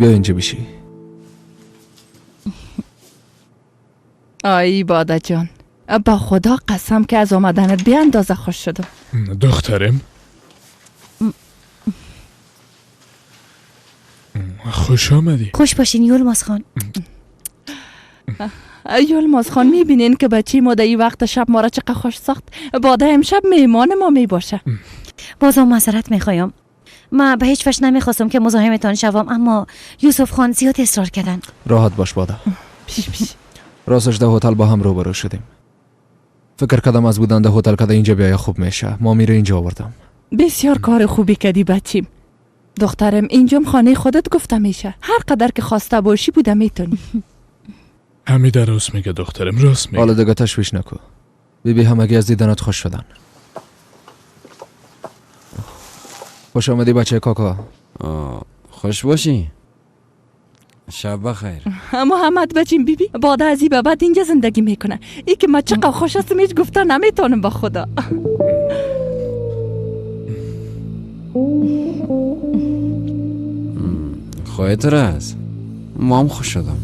بیا اینجا بشی. آی باده جان، با خدا قسم که از آمدنت بی اندازه خوش شدم. دخترم خوش آمدی. خوش باشین یلماز خان. یلماز خان میبینین که بچی ما در این وقت شب ما را چقدر خوش ساخت. باده امشب میمان ما میباشه. بازم معذرت میخوایم. من به هیچ وجه نمیخواستم که مزاحمتان شوم، اما یوسف خان زیاد اصرار کردن. راحت باش باده. پیش راستش در هتل با هم روبرو شدیم. فکر کردم از بودن در هتل که اینجا بیای خوب میشه. ما میره اینجا آوردم. بسیار کار خوبی کردی بچیم. دخترم اینجام خانه خودت گفته میشه. هر قدر که خواسته باشی بوده میتونی. همین درست میگه دخترم، راست میگه. حالا دیگه تشویش نکن. بیبی همگی از دیدنت خوش شدن. خوش آمدی بچه کاکا. خوش باشی. شب بخیر. محمد بچیم بیبی باده از این به بعد اینجا زندگی میکنه. ای که من چقدر خوش هستم هیچ گفته نمیتونم با خدا. خواهد راز ما هم خوش شدم.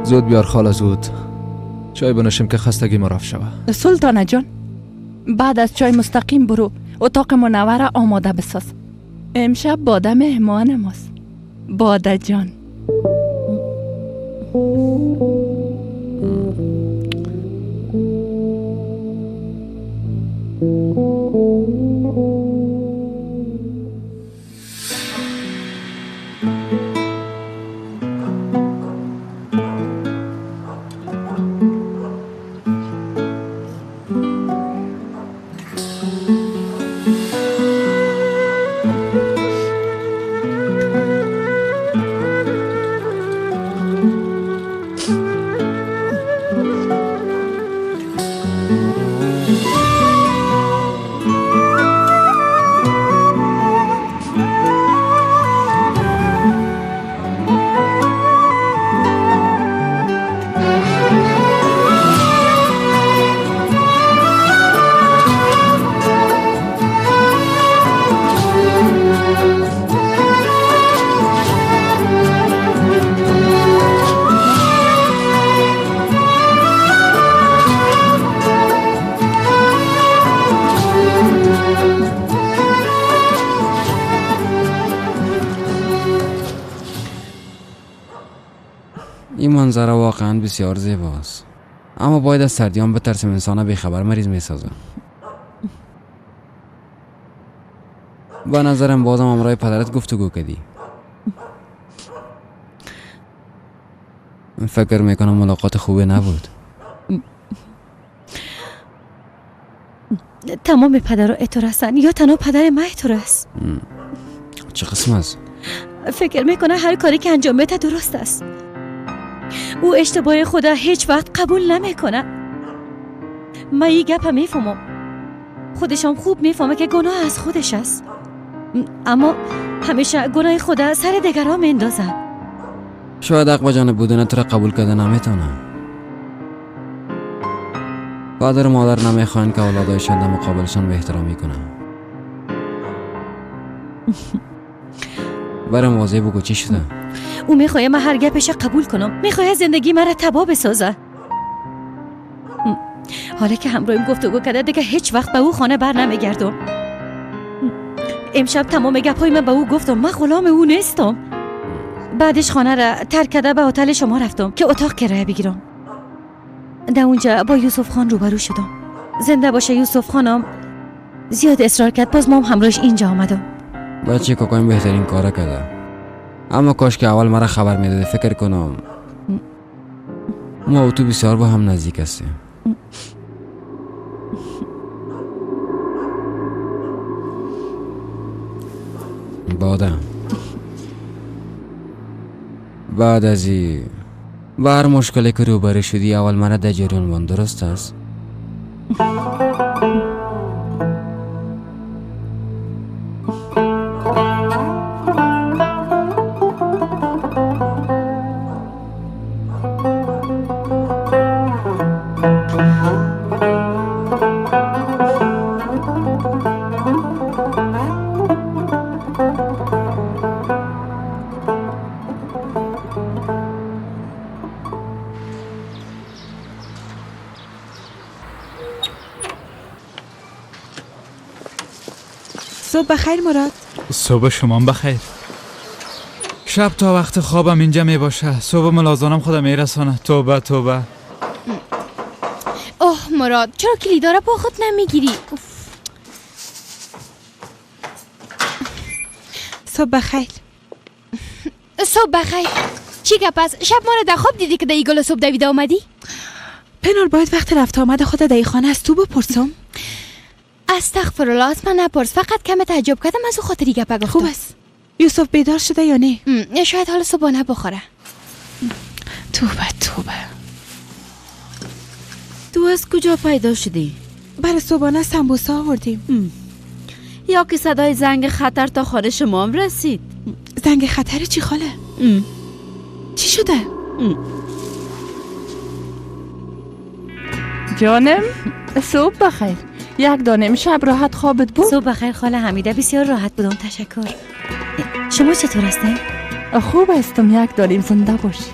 زود بیار خاله زود. چای بنوشیم که خستگی ما رفت شوه. سلطانه جان، بعد از چای مستقیم برو اتاق منوره آماده بساز. امشب باده مهمان ماست. باده جان. این منظره واقعا بسیار زیباست، اما باید از سردیان بترسیم. انسان بیخبر مریض میسازه. به نظرم بازم امرای پدرت گفتگو کردی. فکر میکنم ملاقات خوبی نبود. تمام پدرها اتور هستن یا تنها پدر من اتور است؟ چه قسم است؟ فکر میکنه هر کاری که انجام بده درست است. او اشتباه خدا هیچ وقت قبول نمیکنه. من این گپ هم میفهمم، خودشم خوب میفهمه که گناه از خودش است، اما همیشه گناه خدا سر دیگران میندازه. شاید حق با جانب بودن تو را قبول کرده نمیتونه. پدر و مادر نمیخواین که اولادایشان در مقابلشان به احترامی کنن. برام واضح بگو چی شده؟ او میخواه من هر گپش قبول کنم، میخواه زندگی مرا تباه بسازه. حالا که همراهیم گفتگو کرده دیگه هیچ وقت به او خانه بر نمیگردم. امشب تمام گپای من به او گفتم من غلام او نیستم. بعدش خانه را ترک کرده به هتل شما رفتم که اتاق کرایه بگیرم. در اونجا با یوسف خان روبرو شدم. زنده باشه یوسف خانم. زیاد اصرار کرد، باز ما هم همراهش اینجا آمدم. بچه کاکایم بهترین کارا کرده، اما کاش که اول مرا خبر میداده. فکر کنم ما و تو بسیار با هم نزدیک هستیم. بعد از این به هر مشکلی که روبرو شدی اول مرا در جریان بان، درست است؟ صبح بخیر مراد. صبح شما بخیر. شب تا وقت خوابم اینجا می باشه، صبح ملازانم خودم میرسانه. توبه توبه. اوه مراد، چرا کلیدا را با خود نمیگیری؟ صبح بخیر. صبح بخیر. چی گپ است؟ شب ما را در خواب دیدی که در گل صبح دویده آمدی؟ پنور باید وقت رفت آمد خود در خانه از تو بپرسم. استغفرالله، از من نپرس، فقط کم تعجب کردم از او خاطری گپ گفتم. خوب است. یوسف بیدار شده یا نه؟ شاید حال صبحانه بخوره. توبه. تو از کجا پیدا شدی؟ برای صبحانه سمبوسا آوردیم. یا که صدای زنگ خطر تا خانه شما هم رسید؟ زنگ خطر چی خاله؟ چی شده؟ جانم صبح بخیر. یک دانه شب راحت خوابت بود؟ صبح بخیر خاله حمیده، بسیار راحت بودم، تشکر. شما چطور هستین؟ خوب هستم، یک دانیم زنده باشی.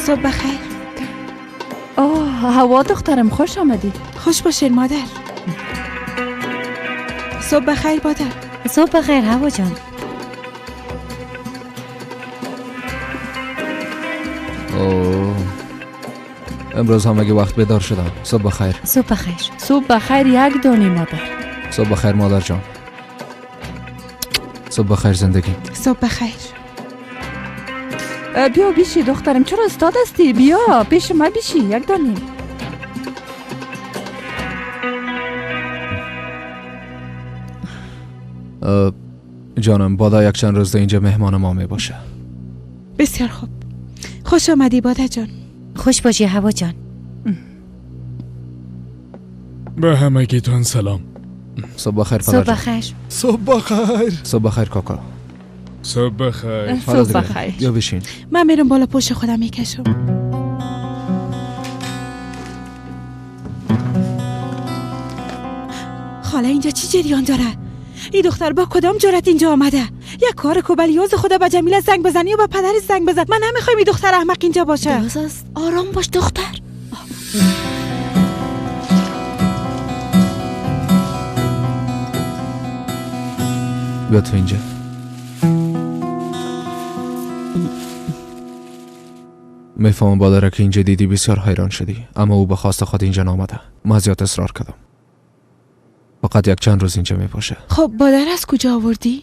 صبح بخیر. هوا دخترم، خوش آمدی. خوش باشین مادر. صبح بخیر مادر. صبح بخیر هوا جان. امروز همگی وقت بیدار شدم. صبح بخیر. صبح بخیر. صبح بخیر یک دانه مادر. صبح بخیر مادر جان. صبح بخیر زندگی. صبح بخیر. بیا بیشی دخترم، چرا استاد هستی؟ بیا پیش ما بیشی یک دانه. جانم بادا یک چند روز اینجا مهمان ما می باشه. بسیار خوب. خوش آمدی بادا جان. خوش باشی هوا جان. به همگیتون سلام. صبح بخیر پدر صبح جان. بخیر. صبح بخیر. صبح بخیر کاکا. صبح بخیر. صبح بخیر. یا بشین. من میرم بالا پشت خودم میکشم. خاله اینجا چی جریان داره؟ این دختر با کدام جرأت اینجا آمده؟ یک کار کوبلیوز خدا به جمیله زنگ بزنی و به پدرش زنگ بزن. من نمیخوایم این دختر احمق اینجا باشه. درست است. آرام باش دختر. بیا تو اینجا. میفهمم بادره که اینجا دیدی بسیار حیران شدی، اما او به خواست خود اینجا نامده. من زیاد اصرار کردم. فقط یک چند روز اینجا میپاشه. خب بادر از کجا آوردی؟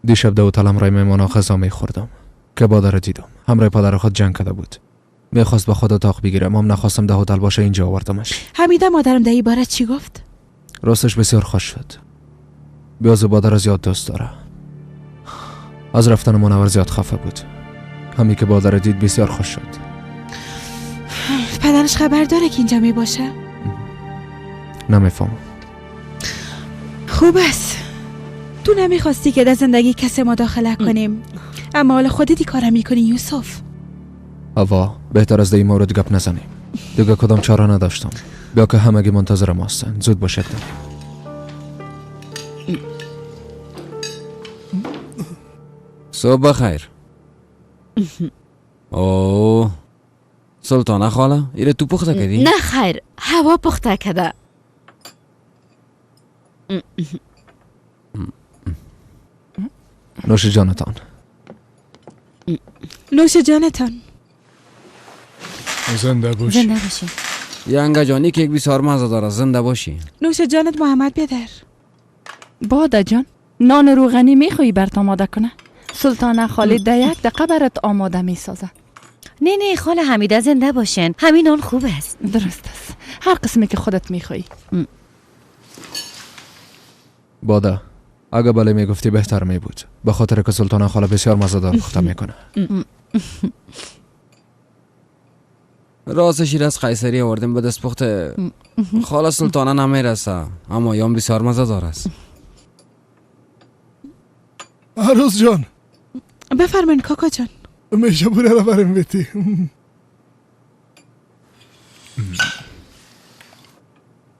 دیشب در هتل همراه میمانا غذا میخوردم که بادر دیدم. همراه پدر خود جنگ کرده بود. میخواست به خود اتاق بگیرم، هم نخواستم در هتل باشه، اینجا آوردمش. حمیده مادرم در این باره چی گفت؟ راستش بسیار خوش شد. بیاز بادر زیاد دوست داره. از رفتن منور زیاد خفه بود. همی که بادر دید بسیار خوش شد. پدرش خبر داره که اینجا می باشه؟ نمیفهمم. خوب است. تو نمیخواستی که در زندگی کسی مداخله کنیم، اما حالا خودت کارم میکنی یوسف. اوا بهتر از در این مورد گپ نزنیم. دیگه کدام چاره نداشتم. بیا که همگی منتظرم هستن. زود باشد. صبح بخیر. اوه سلطانه خاله ایره تو پخته کردی؟ نه خیر، هوا پخته کده. نوش جانتان. نوش جانتان. زنده باشی. زنده باشی. ینگه جانی که یک بسیار مزه داره، زنده باشی. نوش جانت محمد بیادر. بادا جان، نان روغنی میخوایی برات آماده کنه؟ سلطانه خالی در یک دقیقه برات آماده میسازه. نه خاله حمیده زنده باشین، همین آن خوب است. درست است، هر قسمی که خودت میخوایی. بادا اگه بله میگفتی بهتر می بود، به خاطر که سلطانه خاله بسیار مزه‌دار پخته میکنه. راست شیر از قیصری آوردیم به دست پخته. خاله سلطانه نمیرسه، اما یام بسیار مزه دار است. عروس جان بفرمایید کاکا جان. میشه بوده رو برم بیتی.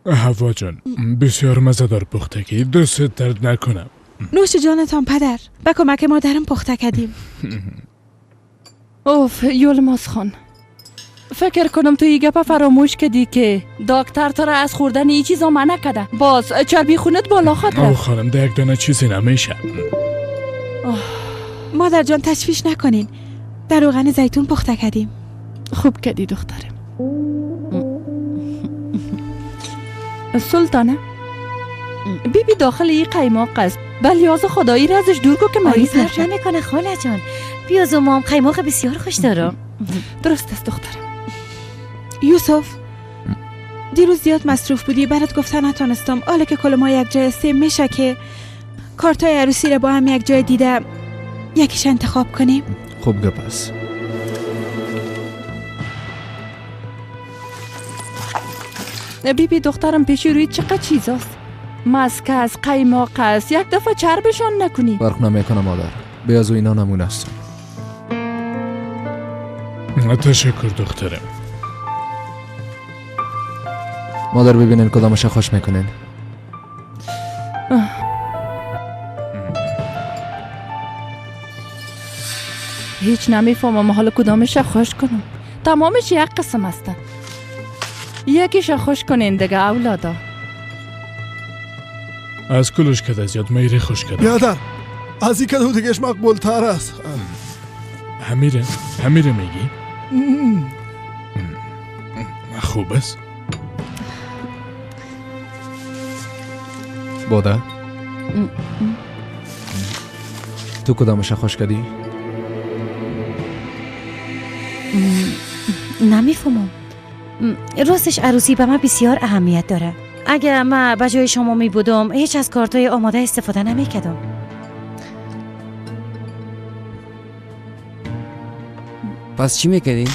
هوا جان بسیار مزه دار پختگی، دست درد نکنم. نوش جانتان پدر، به کمک مادرم پخته کردیم. اوف یولماز خان، فکر کنم تو این گپا فراموش کردی که دکتر تو را از خوردن این چیزا منع کرده. باز چربی خونت بالا خاطر. او خانم ده یک دانه چیزی نمیشه. مادر جان تشویش نکنین. در روغن زیتون پخته کردیم. خوب کردی دخترم. سلطانه بیبی داخل این قیماق است. بلیاز خدایی را ازش دور کو که مریض فرق نشه. نمیکنه خاله جان. پیاز و مام قیماق بسیار خوش دارم. درست است دخترم. یوسف دیروز زیاد مصروف بودی، برات گفتن نتونستم. حالا که کل ما یک جای هستیم میشه که کارتای عروسی رو با هم یک جای دیده یکیش انتخاب کنیم. خوب گپ است. بیبی دخترم پیشی روی چقدر چیزاست. مسک است، قیماق است. یک دفعه چربشان نکنی. فرق نمیکنه مادر. بیاز و اینا نمونه است. تشکر دخترم. مادر ببینین کدامش خوش میکنین. هیچ نمیفهمم حالا کدامش خوش کنم. تمامش یک قسم هستن. یکیش خوش کنین دیگه اولادا. از کلش کده زیاد میری خوش کده. بیادر از این کدو دیگهش مقبول تر است. همیره میگی؟ خوب است. باده تو کدامش خوش کردی؟ نمیفهمم. راستش عروسی به من بسیار اهمیت داره. اگه من به جای شما می بودم هیچ از کارتای آماده استفاده نمی کردم. پس چی میکردی؟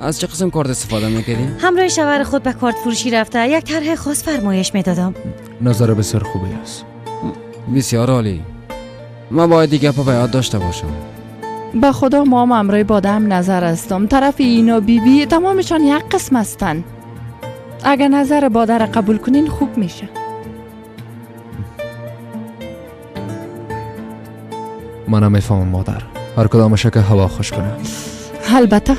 از چه قسم کارت استفاده میکردی؟ همراه شوهر خود به کارت فروشی رفته یک طرح خاص فرمایش میدادم. نظر بسیار خوبی است. بسیار عالی. من باید دیگه پا به یاد داشته باشم. به خدا ما هم امروی باده هم نظر هستم. طرف اینا بیبی تمامشان یک قسم هستن. اگر نظر باده را قبول کنین خوب میشه. منم میفهمم مادر. هر کدامش که هوا خوش کنه. البته.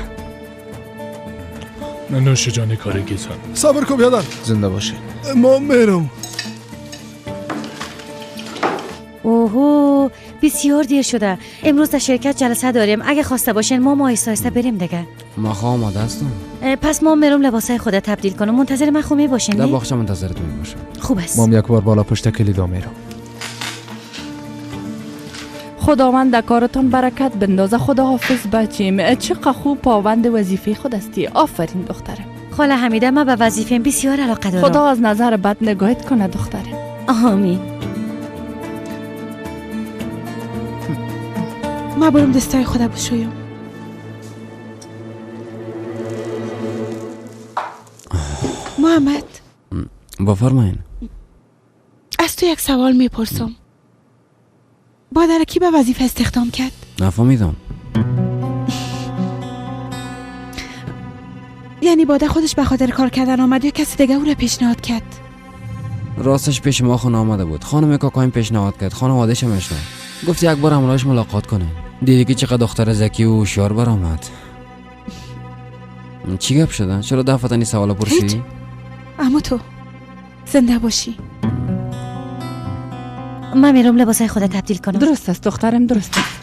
نوش جان کاری گیزان. صبر کن بیادر. زنده باشی. ما میرم. اوهو بسیار دیر شده. امروز در شرکت جلسه داریم. اگه خواسته باشین ما آهسته آهسته بریم دیگه. ما خواه آماده هستم. پس ما میرم لباسای خودت تبدیل کنم. منتظر من خومی باشین. در باغچه منتظرت میباشم. خوب است. مام یک بار بالا پشت کلیدا میرم. خداوند در کارتان برکت بندازه. خدا حافظ بچیم. چقدر خوب پابند وظیفه خود هستی. آفرین دخترم. خاله حمیده من به وظیفه‌ام بسیار علاقه دارم. خدا از نظر بد نگاهت کنه دخترم. آمین. ما برم دستای خدا بشویم. محمد بفرمایین. از تو یک سوال میپرسم. بادر کی به وظیفه استخدام کرد؟ نفهمیدم. یعنی باده خودش به خاطر کار کردن آمد یا کسی دیگه او را پیشنهاد کرد؟ راستش پیش ما خونه آمده بود. خانم کاکایم پیشنهاد کرد. خانواده‌اش میشنه. گفت یک بار همراهش ملاقات کنه. دیدی که چقدر دختر ذکی و هوشیار برآمد. چی گپ شده؟ چرا دفعه سوال پرسیدی؟ اما تو زنده باشی. من میرم لباسای خودت تبدیل کنم. درست است دخترم درست است.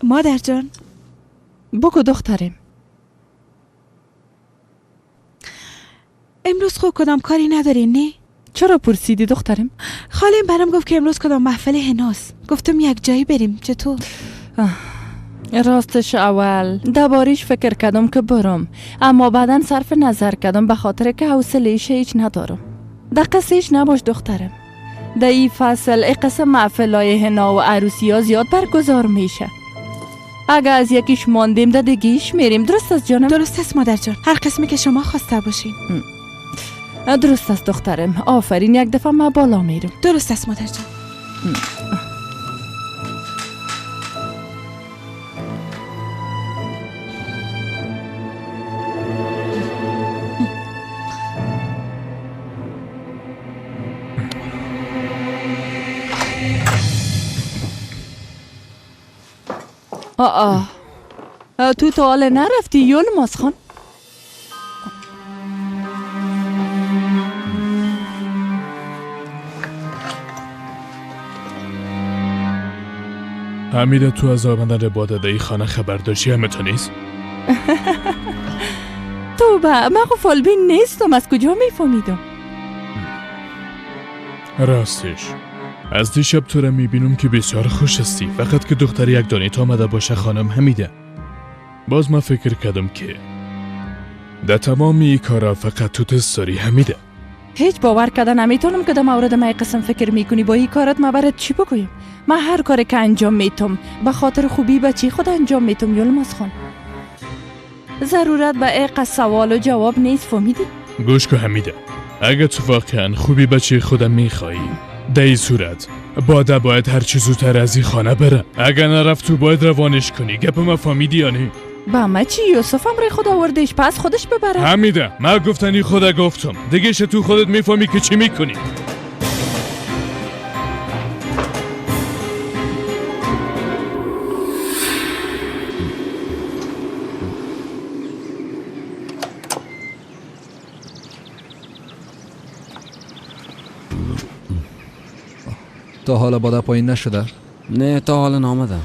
مادر جان بگو دخترم. امروز خوب کدام کاری ندارین نه؟ چرا پرسیدی دخترم؟ خالیم برام گفت که امروز کدام محفل حناست. گفتم یک جایی بریم. چطور؟ راستش اول دباریش فکر کردم که برم، اما بعدا صرف نظر کردم به خاطر که حوصله‌اش هیچ ندارم. دقیقش نباش دخترم. در این فصل ای قسم محفلای حنا و عروسی ها زیاد برگزار میشه. اگه از یکیش ماندیم در دیگیش میریم. درست است جانم؟ درست است مادر جان. هر قسمی که شما خواسته باشین. درست است دخترم. آفرین. یک دفعه ما بالا میرم. درست است مادر جان. تو تا حال نرفتی یلماز خان؟ حمیده تو از آمدن بادده ای خانه خبر داشتی همه تا نیست؟ توبه من خو فالبین نیستم، از کجا میفهمیدم؟ راستش از دیشب تو را میبینم که بسیار خوش هستی، فقط که دختر یک دانیت آمده باشه خانم حمیده. باز من فکر کردم که در تمام ای کارا فقط تو تست داری حمیده. هیچ باور کردن نمیتونم که در مورد من قسم فکر میکنی. با این کارت ما برات چی بگویم؟ من هر کاری که انجام میتم به خاطر خوبی بچی خود انجام میتم یلماز خان. ضرورت به ایق سوال و جواب نیست، فهمیدی؟ گوش که حمیده، اگه تو واقعا خوبی بچه خودم میخوایی در این صورت باده باید هر چی زودتر از این خانه بره. اگه نرفت تو باید روانش کنی. گپ ما فهمیدی یا نه؟ با ما چی؟ یوسف امره خود آوردش، پس خودش ببره. حمیده من گفتنی خدا گفتم دیگه تو خودت میفهمی که چی میکنی. تا حالا بادا پایین نشده؟ نه تا حالا نامده.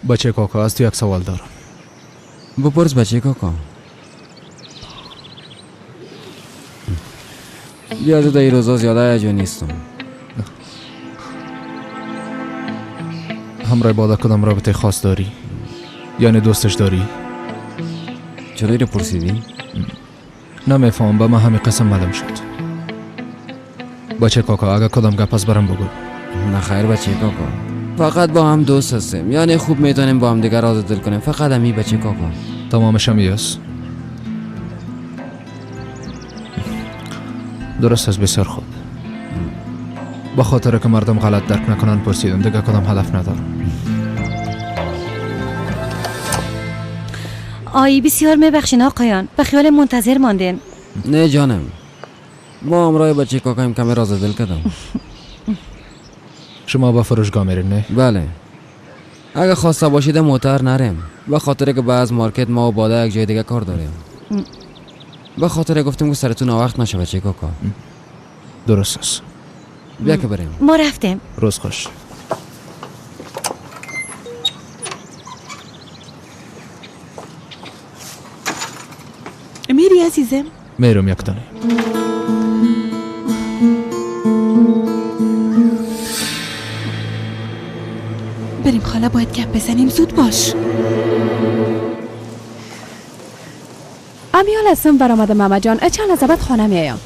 بچه کاکا از تو یک سوال دارم. بپرس بچه کاکا. بیاد در این روزا زیاده هیجان نیستم. همراه بادا کدام رابطه خاص داری؟ یعنی دوستش داری؟ چرا ایره پرسیدی؟ نمیفهم، به من همین قسم معلوم شد. بچه کاکا اگه کدام گپ از برم بگو. نه خیر بچه کاکا، فقط با هم دوست هستیم، یعنی خوب میتونیم با هم دیگر راز دل کنیم، فقط همی بچه کاکا. تمامش همی است؟ درست است، بسیار خوب. با خاطر که مردم غلط درک نکنن پرسیدم، دیگه کدام هدف ندارم. آی بسیار میبخشین آقایان، به خیال منتظر ماندین. نه جانم، ما همراه بچه کاکایم کمی راز دل کردم. شما با فروشگاه میرین نه؟ بله، اگه خواسته باشید موتر نریم، به خاطر که بعض مارکت ما و باده یک جای دیگه کار داریم. به خاطر گفتم که سرتون وقت نشه بچه کاکا. درست است. بیا که بریم. ما رفتیم. روز خوش. میری عزیزم؟ میرم یک دانه. بریم خاله، باید گپ بزنیم، زود باش. امیال هستم برآمده ماما جان، چند از بعد خانه میایم.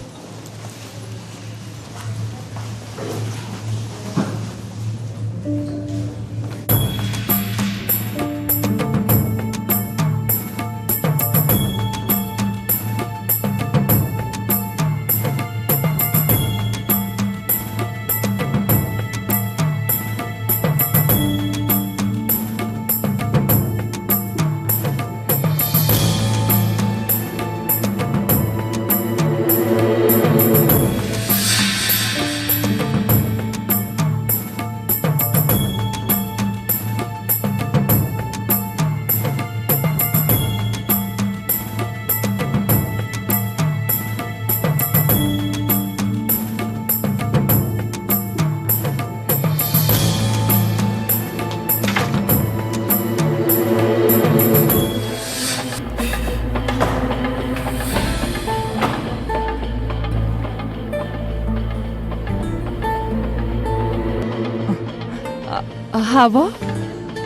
هوا؟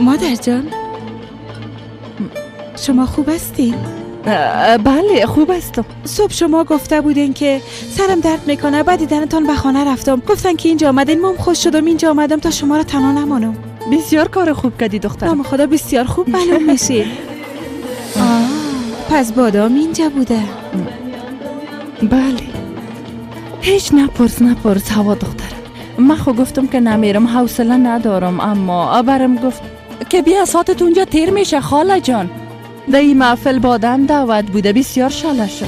مادر جان شما خوب هستین؟ بله خوب هستم. صبح شما گفته بودین که سرم درد میکنه، بعد دیدنتان به خانه رفتم، گفتن که اینجا آمدین، من خوش شدم اینجا آمدم تا شما را تنها نمانم. بسیار کار خوب کردی دخترم. نام خدا بسیار خوب معلوم میشین. پس بادام اینجا بوده. بله. هیچ نپرس هوا دخترم. من خو گفتم که نمیرم، حوصله ندارم، اما برم گفت که بیا ساعتت اونجا تیر میشه خاله جان. در این محفل بادم دعوت بوده، بسیار شاله شد.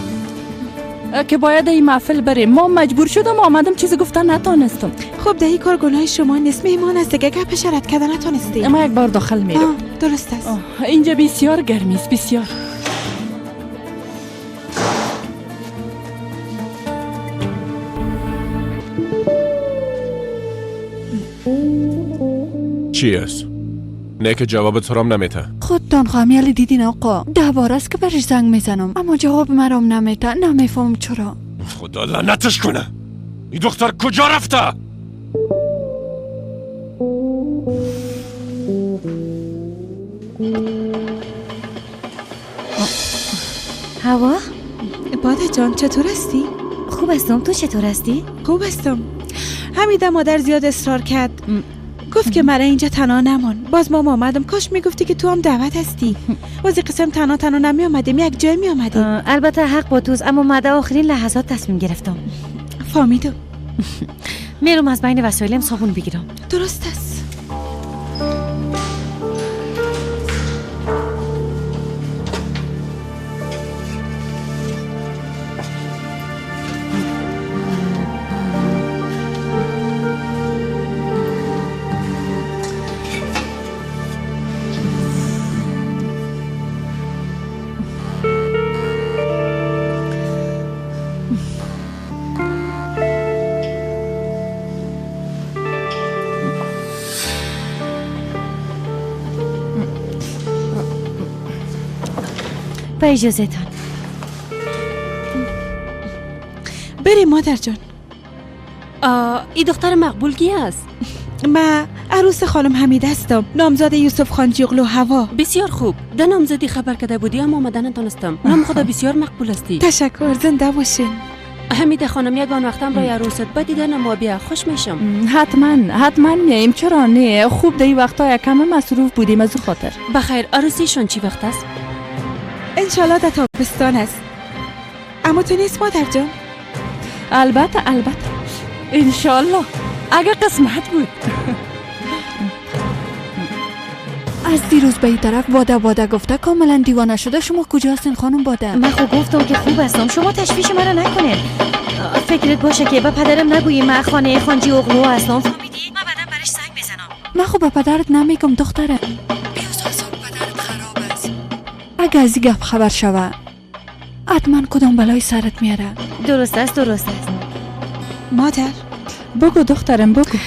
که باید این محفل بریم. ما مجبور شدم آمدم، چیزی گفتن نتانستم. خب ده این کار گناه شما نیست، میهمان است دیگه، گپ شرط کردن نتونستی. ما یک بار داخل میرم. درست است. اینجا بسیار گرمی است، بسیار. چی است؟ نه که جواب تو رام نمیته. خودتان خواهمیالی دیدین آقا، 10 بار است که برش زنگ میزنم اما جواب مرام نمیته. نمیفهم چرا. خدا لعنتش کنه. این دختر کجا رفته؟ هوا؟ باده جان چطور هستی؟ خوب هستم، تو چطور هستی؟ خوب هستم. حمیده مادر زیاد اصرار کرد، گفت که مرا اینجا تنها نمان. باز ما آمدم، کاش میگفتی که تو هم دعوت هستی. بازی قسم تنها نمی آمدیم، یک جای می آمدیم. البته حق با توست، اما مده آخرین لحظات تصمیم گرفتم. فهمیدم. میرم از بین وسایلم صابون بگیرم. درست است. با اجازه تان. بریم مادر جان. این دختر مقبول کی است؟ ما عروس خانم حمیده هستم، نامزد یوسف خان جیغلو هوا. بسیار خوب. ده نامزدی خبر کرده بودی اما آمدن نتونستم. نام خدا بسیار مقبول استی. تشکر، زنده باشین. حمیده خانم یگان وقتم روی عروست با دیدن ما بیا خوش میشم. حتما میایم، چرا نه؟ خوب دی وقتا یکم مصروف بودیم از خاطر. بخیر. عروسیشون چی وقت است؟ انشالله در تابستان است. اما تو نیست مادر جان؟ البته انشالله اگر قسمت بود. از دیروز به این طرف باده گفته کاملا دیوانه شده. شما کجا هستین خانم باده؟ من خب گفتم که خوب هستم، شما تشویش مرا نکنین. فکرت باشه که به پدرم نگویی من خانه خانجی اغلو هستم، فهمیدی؟ من بعدم برش زنگ بزنم. من خب به پدرت نمیگم دختره. بیاز پدرت خراب است. اگه از این گپ خبر شوه حتما کدام بلای سرت میاره. درست است. مادر بگو دخترم بگو.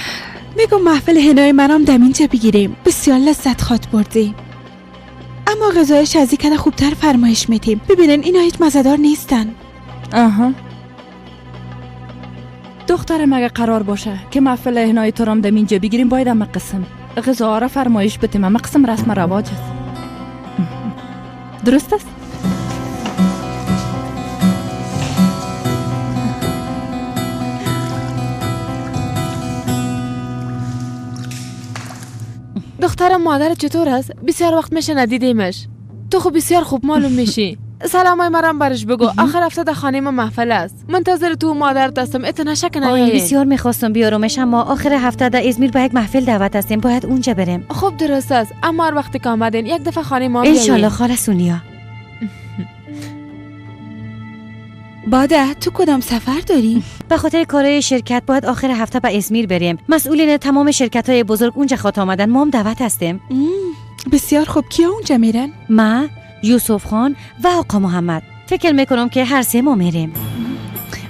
میگم محفل هنای منام دمینجا بگیریم، بسیار لذت خواد بردیم. اما غذایش از این کنه خوبتر فرمایش میتیم. ببینن اینا هیچ مزدار نیستن. دخترم اگه قرار باشه که محفل هنای تو رام دمینجا بگیریم باید اما قسم غذا را فرمایش بتیم. اما قسم رسم رواج است. درست است؟ دخترم مادر چطور است؟ بسیار وقت میشه ندیدیمش. تو خب بسیار خوب معلوم میشی. سلامای مرام برش بگو. آخر هفته در خانه ما محفل است. منتظر تو مادرت هستم. اتنا شک نیایی. بسیار میخواستم بیارمش اما آخر هفته در ازمیر به یک محفل دعوت هستیم، باید اونجا بریم. خب درست است، اما هر وقتی که آمدین یک دفعه خانه ما بیایید. انشالله خاله سونیا. باده تو کدام سفر داری؟ به خاطر کارهای شرکت باید آخر هفته به ازمیر بریم. مسئولین تمام شرکت‌های بزرگ اونجا خاط آمدن، ما هم دعوت هستیم. بسیار خوب. کیا اونجا میرن؟ ما، یوسف خان و آقا محمد. فکر میکنم که هر سه ما میریم.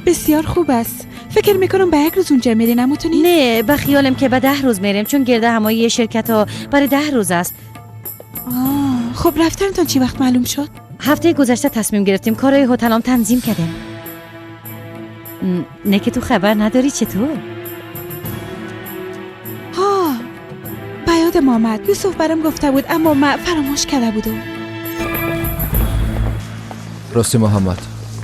بسیار خوب است. فکر میکنم به یک روز اونجا میرین. اما تو نیست؟ نه، به خیالم که به 10 روز میریم، چون گرده همایی شرکت ها برای 10 روز است. خب رفتنتون چی وقت معلوم شد؟ هفته گذشته تصمیم گرفتیم، کارهای هتلام تنظیم کردیم. نه که تو خبر نداری چطور؟ به یادم آمد، یوسف برام گفته بود اما من فراموش کرده بودم. راستی محمد،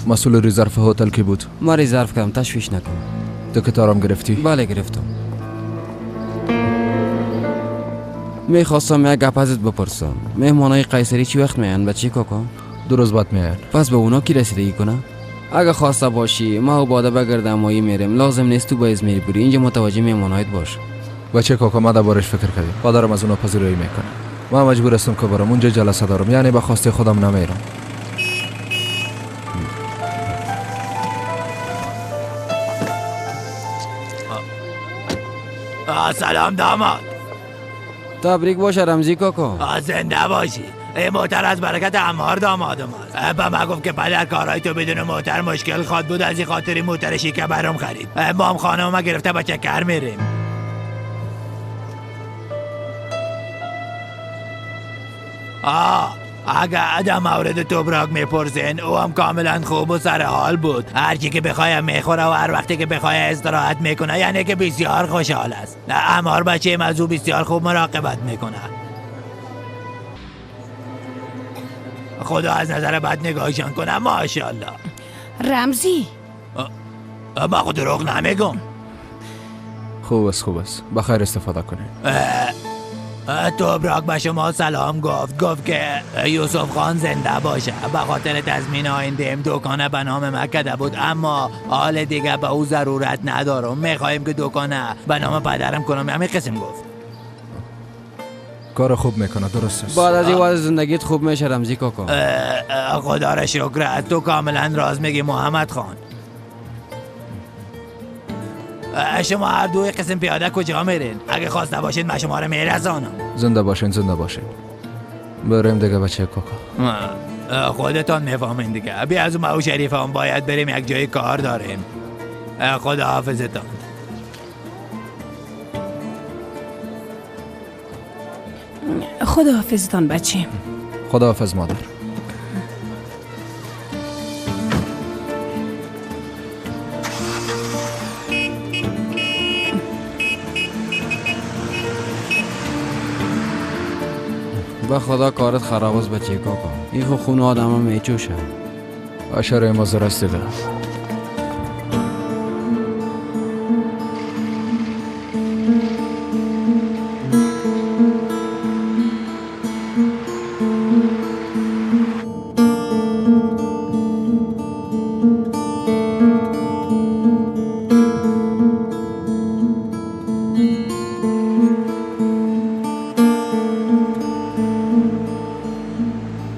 مسئول ریزرف هتل کی بود؟ ما ریزرف کردم، تشویش نکن. تو که تارم گرفتی؟ بله گرفتم. میخواستم یک گپ ازت بپرسم. مهمانای قیصری چی وقت میان بچه کاکا؟ 2 روز بعد میان. پس به اونا کی رسیدگی کنه؟ اگه خواسته باشی ما و باده به گردمایی میریم، لازم نیست تو با ازمیر بری. اینجا متوجه مهمانایت باش. بچه کاکا ما دربارش فکر کردیم. پدرم از اونا پذیرایی میکنه. من مجبور هستم که برم اونجا، جلسه دارم، یعنی به خواسته خودم نمیرم. سلام داماد. تبریک باشه رمزی کاکا. زنده باشی. این موتر از برکت عمار دامادم است. با من گفت که پدر کارهای تو بدون موتر مشکل خواد بود، از این خاطری موتر شیکه برام خرید. ما هم خانم ما گرفته با چکر میریم. اگه در مورد توبراک میپرسین، او هم کاملا خوب و سر حال بود. هر چی که بخوایم میخوره و هر وقتی که بخواه استراحت میکنه، یعنی که بسیار خوشحال است. عمار بچه از او بسیار خوب مراقبت میکنه. خدا از نظر بد نگاهشان کنه. ماشاءالله. رمزی من خود دروغ نمیگم. خوب است بخیر استفاده کنید. توبراک به شما سلام گفت که یوسف خان زنده باشه. به خاطر تضمین آینده دکانه به نام من کده بود، اما حال دیگه به او ضرورت ندارم. میخوایم که دکانه به نام پدرم کنم. همین قسم گفت. کار خوب میکنه، درست است. بعد از این وضع زندگیت خوب میشه رمزی کاکا. خدا را شکر. تو کاملا راست میگی محمد خان. شما هر دو قسم پیاده کجا میرین؟ اگه خواسته باشین من شما رو میرسانم. زنده باشین. بریم دیگه بچه کاکا. خودتان میفهمین دیگه. بیا از اون شریف هم باید بریم، یک جای کار داریم. خدا حافظتان. خدا حافظتان بچه. خدا حافظ مادر. به خدا کارت خراب است بچه کاکا. این خون آدم هم میچوشه. اشاره مازر است دیگه.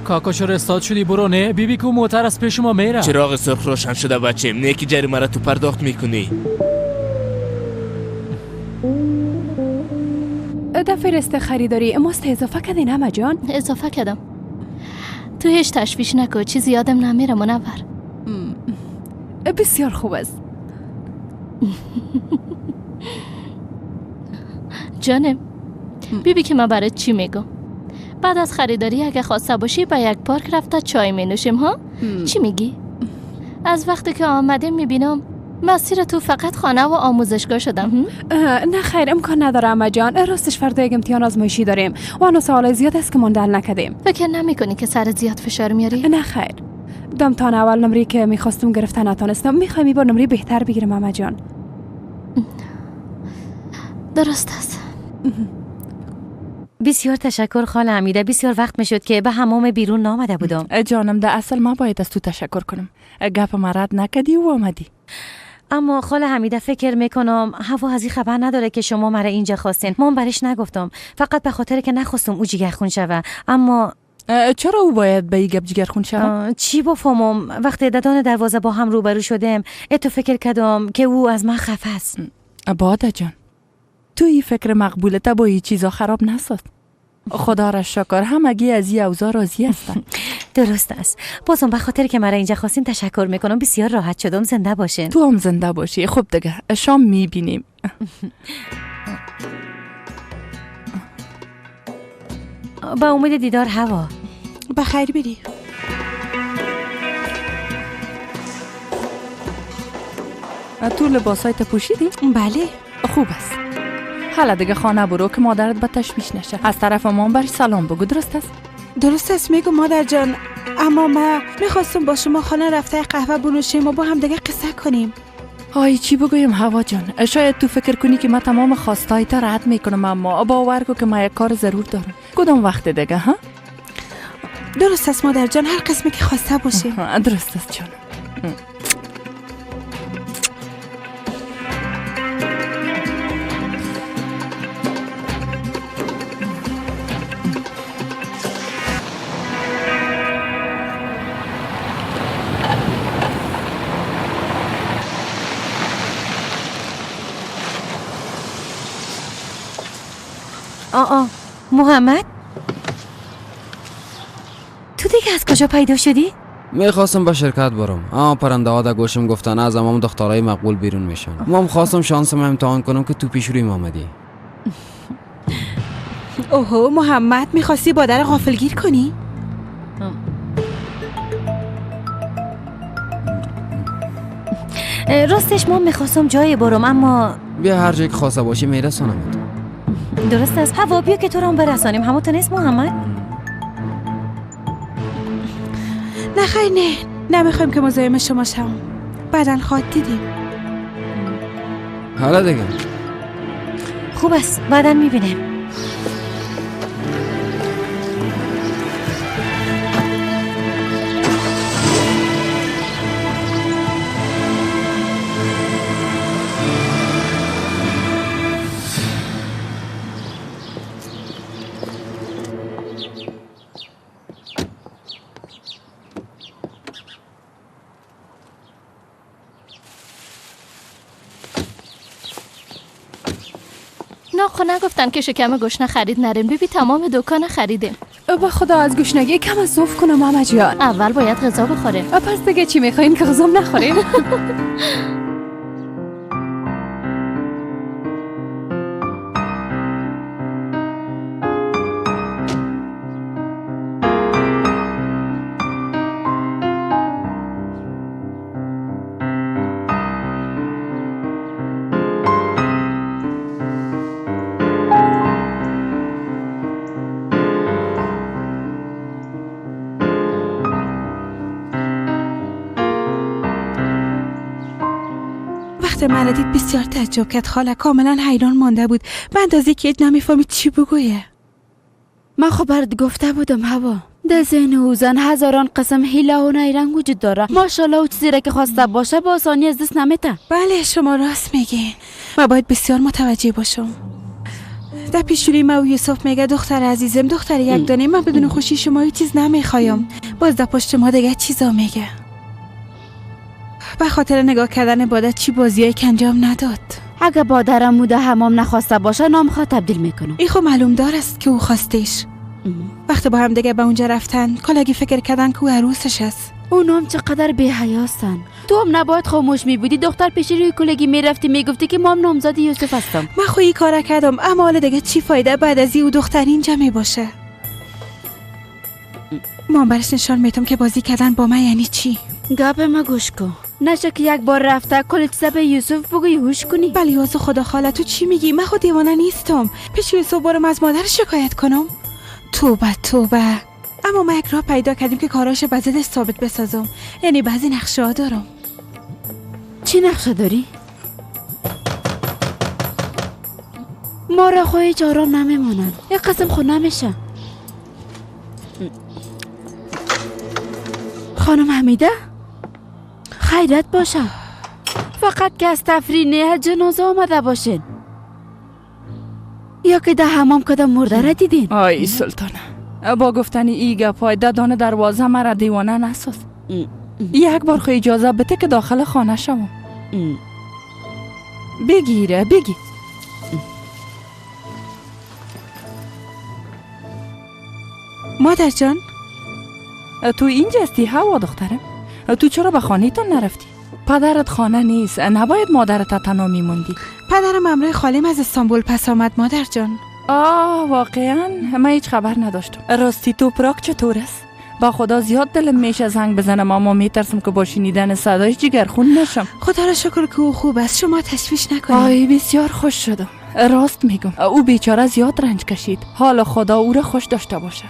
کاکا چرا استاد شدی؟ برو. نه بیبی کو موتر از پیش ما میره. چراغ سرخ روشن شده بچه. نه که جریمه را تو پرداخت میکنی. فرست خریداری ماست اضافه کردین همه جان؟ اضافه کردم. تو هیچ تشویش نکن، چیزی یادم نمیره منور. بسیار خوب است. جانم بیبی که من برای چی میگم؟ بعد از خریداری اگه خواسته باشی به یک پارک رفته چای می نوشیم ها؟ چی میگی؟ از وقتی که آمدیم میبینم مسیر تو فقط خانه و آموزشگاه شدم. نه خیر، امکان نداره اما جان. راستش فردا یک امتحان آزمایشی داریم و هنوز سوال زیاد است که من حل نکردیم. فکر نمی کنی که سر زیاد فشار میاری؟ نه خیر. امتحان اول نمره که میخواستم گرفتن نتونستم. میخوایم این بار نمره بهتر بگیرم اما جان. درست است. بسیار تشکر خاله حمیده. بسیار وقت میشد که به حمام بیرون نامده بودم. جانم ده اصل ما باید از تو تشکر کنم. گپ ما رد نکدی و آمدی. اما خاله حمیده فکر میکنم هوا از این خبر نداره که شما مرا اینجا خواستین. من برش نگفتم، فقط به خاطر که نخواستم او جگرخون شوه. اما چرا او باید به این گپ جگرخون شوه؟ چی بفهمم؟ وقتی ددان دروازه با هم روبرو شدیم تو فکر کردم که او از من خفه است. باده جان، تو این فکر مقبولت با این چیزا خراب نساز. خدا را شکر همگی از این اوضاع راضی هستن. درست است. بازم به خاطر که مرا اینجا خواستین تشکر میکنم. بسیار راحت شدم. زنده باشین. تو هم زنده باشی. خب دیگه شام میبینیم. با امید دیدار هوا. بخیر بری. تو لباسایت پوشیدی؟ بله. خوب است. حالا دیگه خانه برو که مادرت به تشویش نشه. از طرف ما برش سلام بگو. درست است؟ درست است میگم مادر جان. اما من میخواستم با شما خانه رفته قهوه بنوشیم و با هم دیگه قصه کنیم. آی چی بگویم هوا جان؟ شاید تو فکر کنی که من تمام خواستایت رد میکنم، اما باور کن که من یک کار ضرور دارم. کدام وقت دیگه ها؟ درست است مادر جان. هر قسمی که خواسته باشیم. درست است جان. محمد تو دیگه از کجا پیدا شدی؟ میخواستم به شرکت برم اما پرنده ها در گوشم گفتن از امام دخترای مقبول بیرون میشن. من خواستم شانسم امتحان کنم که تو پیش روی آمدی. اوهو محمد، میخواستی با در غافلگیر کنی؟ راستش ما میخواستم جایی برم اما بیا هر جایی که خواسته باشی میرسونمت. درست است. هوا بیا که تو رو هم برسانیم. همونطور نیست محمد؟ نه خیر نه، نمیخوایم که مزاحم شما شم. بعدن خواد دیدیم. حالا دیگه خوب است، بعدن میبینیم. ناخو نگفتن که شکم گشنه خرید نرین. بیبی تمام دکان خریدیم. با خدا از گشنگی کم از ظرف کنم ماما جان. اول باید غذا بخوریم. پس دیگه چی میخواین که غذام نخوریم؟ من دید بسیار تعجب کرد. خاله کاملا حیران مانده بود به اندازه که نمیفهمید چی بگویه. من خب برات گفته بودم هوا، در ذهن او زن هزاران قسم حیله و نیرنگ وجود داره. ماشاءالله او چیزی را که خواسته باشه با آسانی از دست نمیته. بله شما راست میگین. من باید بسیار متوجه باشم. در پیشروی ما و یوسف میگه دختر عزیزم، دختر یک دانه، من بدون خوشی شما هیچ چیز نمیخوایم. باز در پشت ما دیگه چیزا میگه. به خاطر نگاه کردن بادر چی بازیای که انجام نداد. اگه بادرم موده حمام نخواسته باشه نامخواه تبدیل میکنم. این خب معلوم دار است که او خواستش. وقتی با هم دیگه به اونجا رفتن کلاگی فکر کردن که او عروسش است. اونام چقدر بی‌حیاستن. تو هم نباید خاموش میبودی. دختر پیش روی کلگی میرفتی میگفتی که مام نامزد یوسف هستم. من خو این کارا کردم اما حالا دیگه چی فایده بعد از این او دختر اینجا میباشه. مام برش نشان میتم که بازی کردن با من یعنی چی. گپ ما گوش کن. نشه که یک بار رفته کل چیزا به یوسف بگوی هوش کنی. بلی از خدا خاله تو چی میگی؟ من خود دیوانه نیستم. پیش یوسف برم از مادر شکایت کنم؟ توبه. اما ما یک راه پیدا کردیم که کاراش به ضدش ثابت بسازم. یعنی بعضی نقشه ها دارم. چی نقشه داری؟ ما را خواهی هیچ آرام نمیمونن. یک قسم خود نمیشه. خانم حمیده خیرت باشه. فقط که از تفریح نه جنازه آمده باشین یا که ده حمام کدام مرده را دیدین. آی سلطانه با گفتنی ای گپای ددان دروازه مرا دیوانه نساز. یک بار خو اجازه بده که داخل خانه شوم. بگی مادر جان تو اینجا هستی هوا دخترم؟ تو چرا به خانه تان نرفتی؟ پدرت خانه نیست، نباید مادرت تنها میموندی. پدرم امروز خالم از استانبول پس آمد مادر جان. واقعا من هیچ خبر نداشتم. راستی توپراک چطور است؟ با خدا زیاد دلم میشه زنگ بزنم اما میترسم که با شنیدن صدایش جگرخون نشم. خدا را شکر که او خوب است. شما تشویش نکنید. آی بسیار خوش شدم. راست میگم او بیچاره زیاد رنج کشید. حالا خدا او را خوش داشته باشه.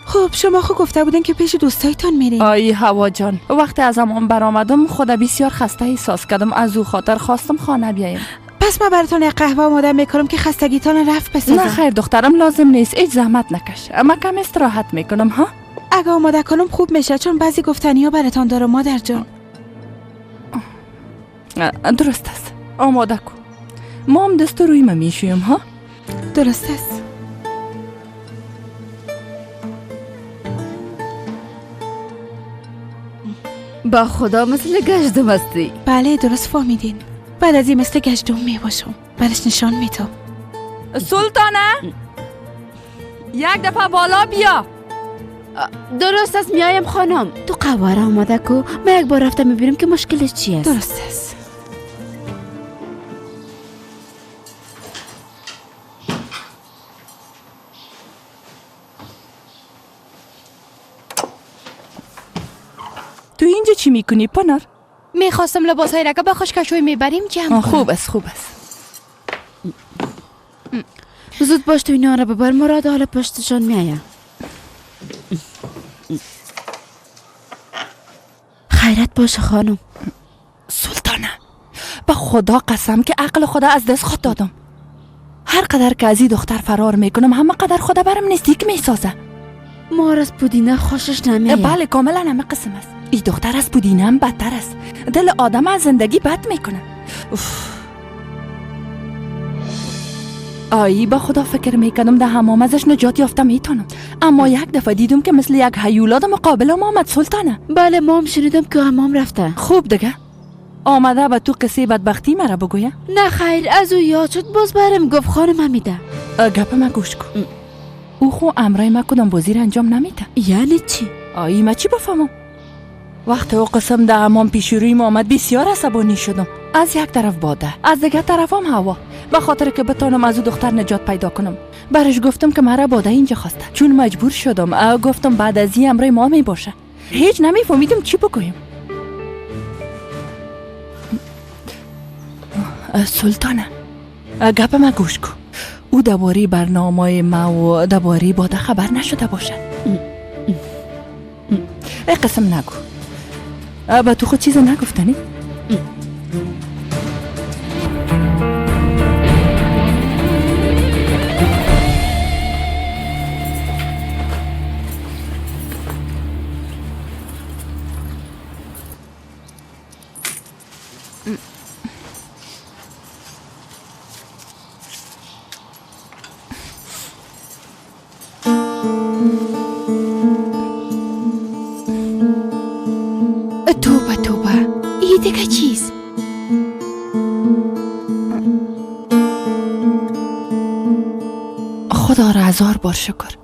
خب شما خود گفته بودن که پیش دوستایتان میرین. آی هوا جان وقتی از همان برآمدم خدا بسیار خسته احساس کردم. از او خاطر خواستم خانه بیایم. پس من براتون یک قهوه آماده میکنم که خستگیتان رفت بسازم. نه خیر دخترم لازم نیست. هیچ زحمت نکش. من کم استراحت میکنم ها. اگه آماده کنم خوب میشه چون بعضی گفتنی ها براتون دارم مادر جان. درست است. آماده کن. ما هم دست روی ما میشویم ها. درست است. با خدا مثل گشتم هستی. بله درست فهمیدین. بعد از این مثل گشتم میباشم. برش نشان میتم. سلطانه یک دفعه بالا بیا. درست است میایم خانم. تو قواره آماده کو. من یک بار رفتم میبینم که مشکلش چی است. درست است. تو اینجا چی میکنی پنر؟ میخواستم لباسای را که به خشکشوی میبریم جمع کنم. خوب است خوب است. زود باش تو اینا را ببر مراد حالا پشتشان میایم. خیرت باشه خانم. سلطانه به خدا قسم که عقل خدا از دست خود دادم. هر قدر که از این دختر فرار میکنم همه قدر خدا برم نزدیک میسازه. مار از پودینه خوشش نمیاد. بله کاملا همه قسم است. این دختر از پودینه هم بدتر است. دل آدم از زندگی بد میکنه. آیی با خدا فکر میکردم در حمام ازش نجات یافته میتونم، اما یک دفعه دیدم که مثل یک هیولاد مقابلم آمد. سلطانه بله ما هم شنیدم که حمام رفته. خوب دیگه آمده به تو قصه بدبختی مرا بگویه؟ نه خیر از او یاد شد باز برم گفت خانم حمیده. گپ ما گوش کن. او خو امرای ما کدام بازی را انجام نمیده. یعنی چی؟ آیی ما چی بفهمم؟ وقتی او قسم در حمام پیش رویم آمد بسیار عصبانی شدم. از یک طرف باده از دیگر طرف هم هوا، به خاطر که بتونم از او دختر نجات پیدا کنم. برش گفتم که مرا باده اینجا خواسته. چون مجبور شدم گفتم بعد از این امرای ما می باشه. هیچ نمیفهمیدم چی بگویم. سلطانه گپ ما گوش کن. او درباره برنامه ما و درباره باده خبر نشده باشه. ای قسم نگو. با تو خود چیز نگفتنی؟ توبه توبه این دیگه چیز؟ خدا را هزار بار شکر.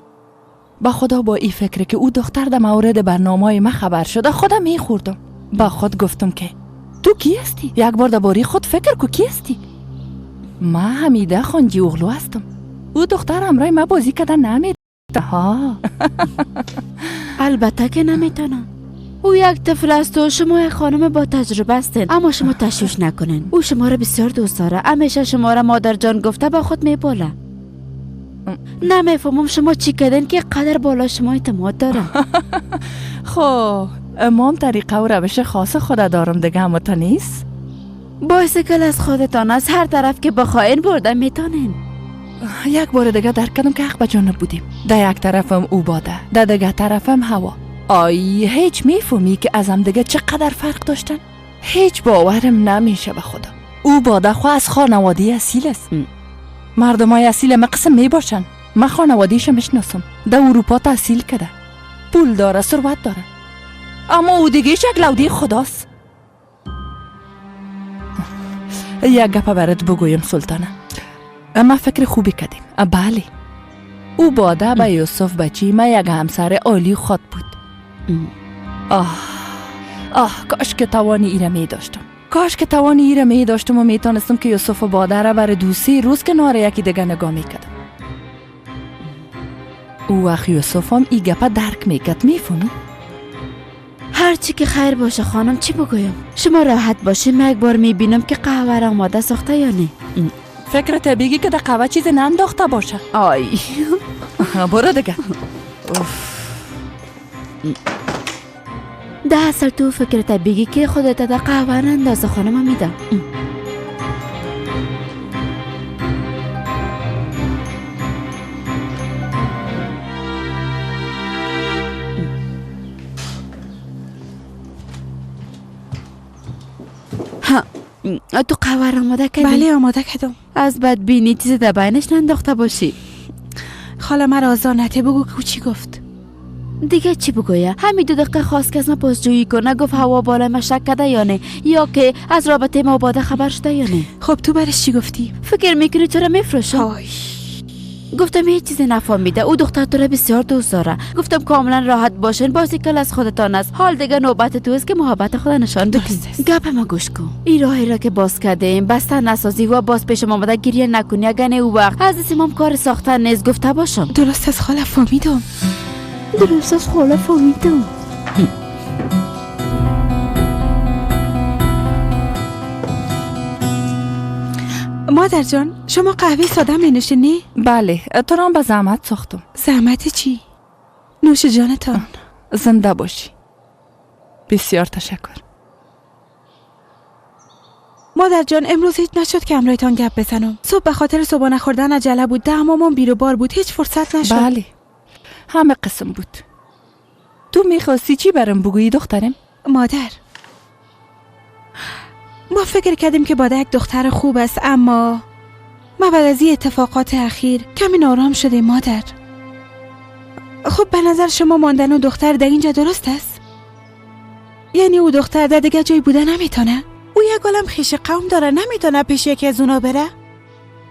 با خدا با این فکر که او دختر در مورد برنامه ما خبر شده خودم میخوردم. با خود گفتم که تو کی هستی؟ یک بار درباره خود فکر کو کی هستی؟ ما حمیده خانجی اغلو هستم. او دختر امرای ما بازی کردن نمیده. ها البته که نمیتونم. او یک طفل است و شما یک خانم با تجربه هستین، اما شما تشویش نکنین. او شما را بسیار دوست داره. همیشه شما را مادر جان گفته با خود میباله. نمیفهمم شما چی کردین که قدر بالا شما اعتماد داره. خب امام طریقه و روش خاص خود دارم دیگه، اما تا نیست. بایسکل از خودتان از هر طرف که بخواین برده میتونین. یک بار دیگه درک کردم که حق به جانب بودیم. در یک طرفم او باده، در دیگه طرفم هوا. آی هیچ میفهمی که از هم دیگه چقدر فرق داشتن؟ هیچ باورم نمیشه به خدا. او باده خو از خانواده اصیل است. مردم های اصیل ما قسم میباشن. من خانوادهش میشناسم. در اروپا تحصیل کرده، پول داره، ثروت داره، اما او دیگه یک لوده خداست. یک گپ برات بگویم سلطانه. ما فکر خوبی کردیم. بله او باده به یوسف بچی ما یک همسر عالی خود بود. کاش که توانی ایره می داشتم. کاش که توانی ایره می داشتم و می تانستم که یوسف و باده را برای دوسی روز کنار یکی دیگه نگاه می کردم. او وقت یوسف هم ای گپا درک می کرد. می فهمی؟ هرچی که خیر باشه خانم. چی بگویم؟ شما راحت باشین. من یک بار می بینم که قهوه را آماده ساخته یا نه. فکرت بگی که در قهوه چیز ننداخته باشه. آی برو دیگه. ده اصل تو فکرت بگی که خودت در قهوه نندازه خانم میدم. تو قهوه را آماده کردی؟ بله آماده کردم. از بدبینی چیزی در بینش ننداخته باشی. خاله مرا آزانته بگو که چی گفت. دیگه چی بگویه؟ همین 2 دقیقه خواست که از ما پاسجویی کنه. گفت هوا بالا ما شک کرده یا نه، یا که از رابطه ما باده خبر شده یا نه. خب تو برش چی گفتی؟ فکر میکنی تو را میفروشه؟ گفتم هیچ چیزی نفهمیده. او دختر تو را بسیار دوست داره. گفتم کاملا راحت باشین، بازیکن از خودتان است. حال دیگه نوبت تو است که محبت خود نشان بدی. گپ ما گوش کن. این راهی را که باز کردیم بسته نسازی و باز پیش ما آمده گریه نکنی. اگر او وقت از سیمام کار ساختن نیز گفته باشم. درست از خاله فهمیدم. درست از خاله فهمیدم. مادر جان شما قهوه ساده می نوشینی؟ بله، تو را به زحمت ساختم. زحمت چی؟ نوش جانتان. زنده باشی. بسیار تشکر. مادر جان امروز هیچ نشد که امرایتان گپ بزنم. صبح به خاطر صبح نخوردن عجله بود، دهمامون بیر و بار بود، هیچ فرصت نشد. بله، همه قسم بود. تو میخواستی چی برام بگویی دخترم؟ مادر، ما فکر کردیم که باده یک دختر خوب است، اما ما بعد از این اتفاقات اخیر کمی نارام شده. مادر، خب به نظر شما ماندن اون دختر در اینجا درست است؟ یعنی او دختر در دیگه جای بوده نمیتونه؟ او یک عالم خیش قوم داره، نمیتونه پیش یکی از اونا بره؟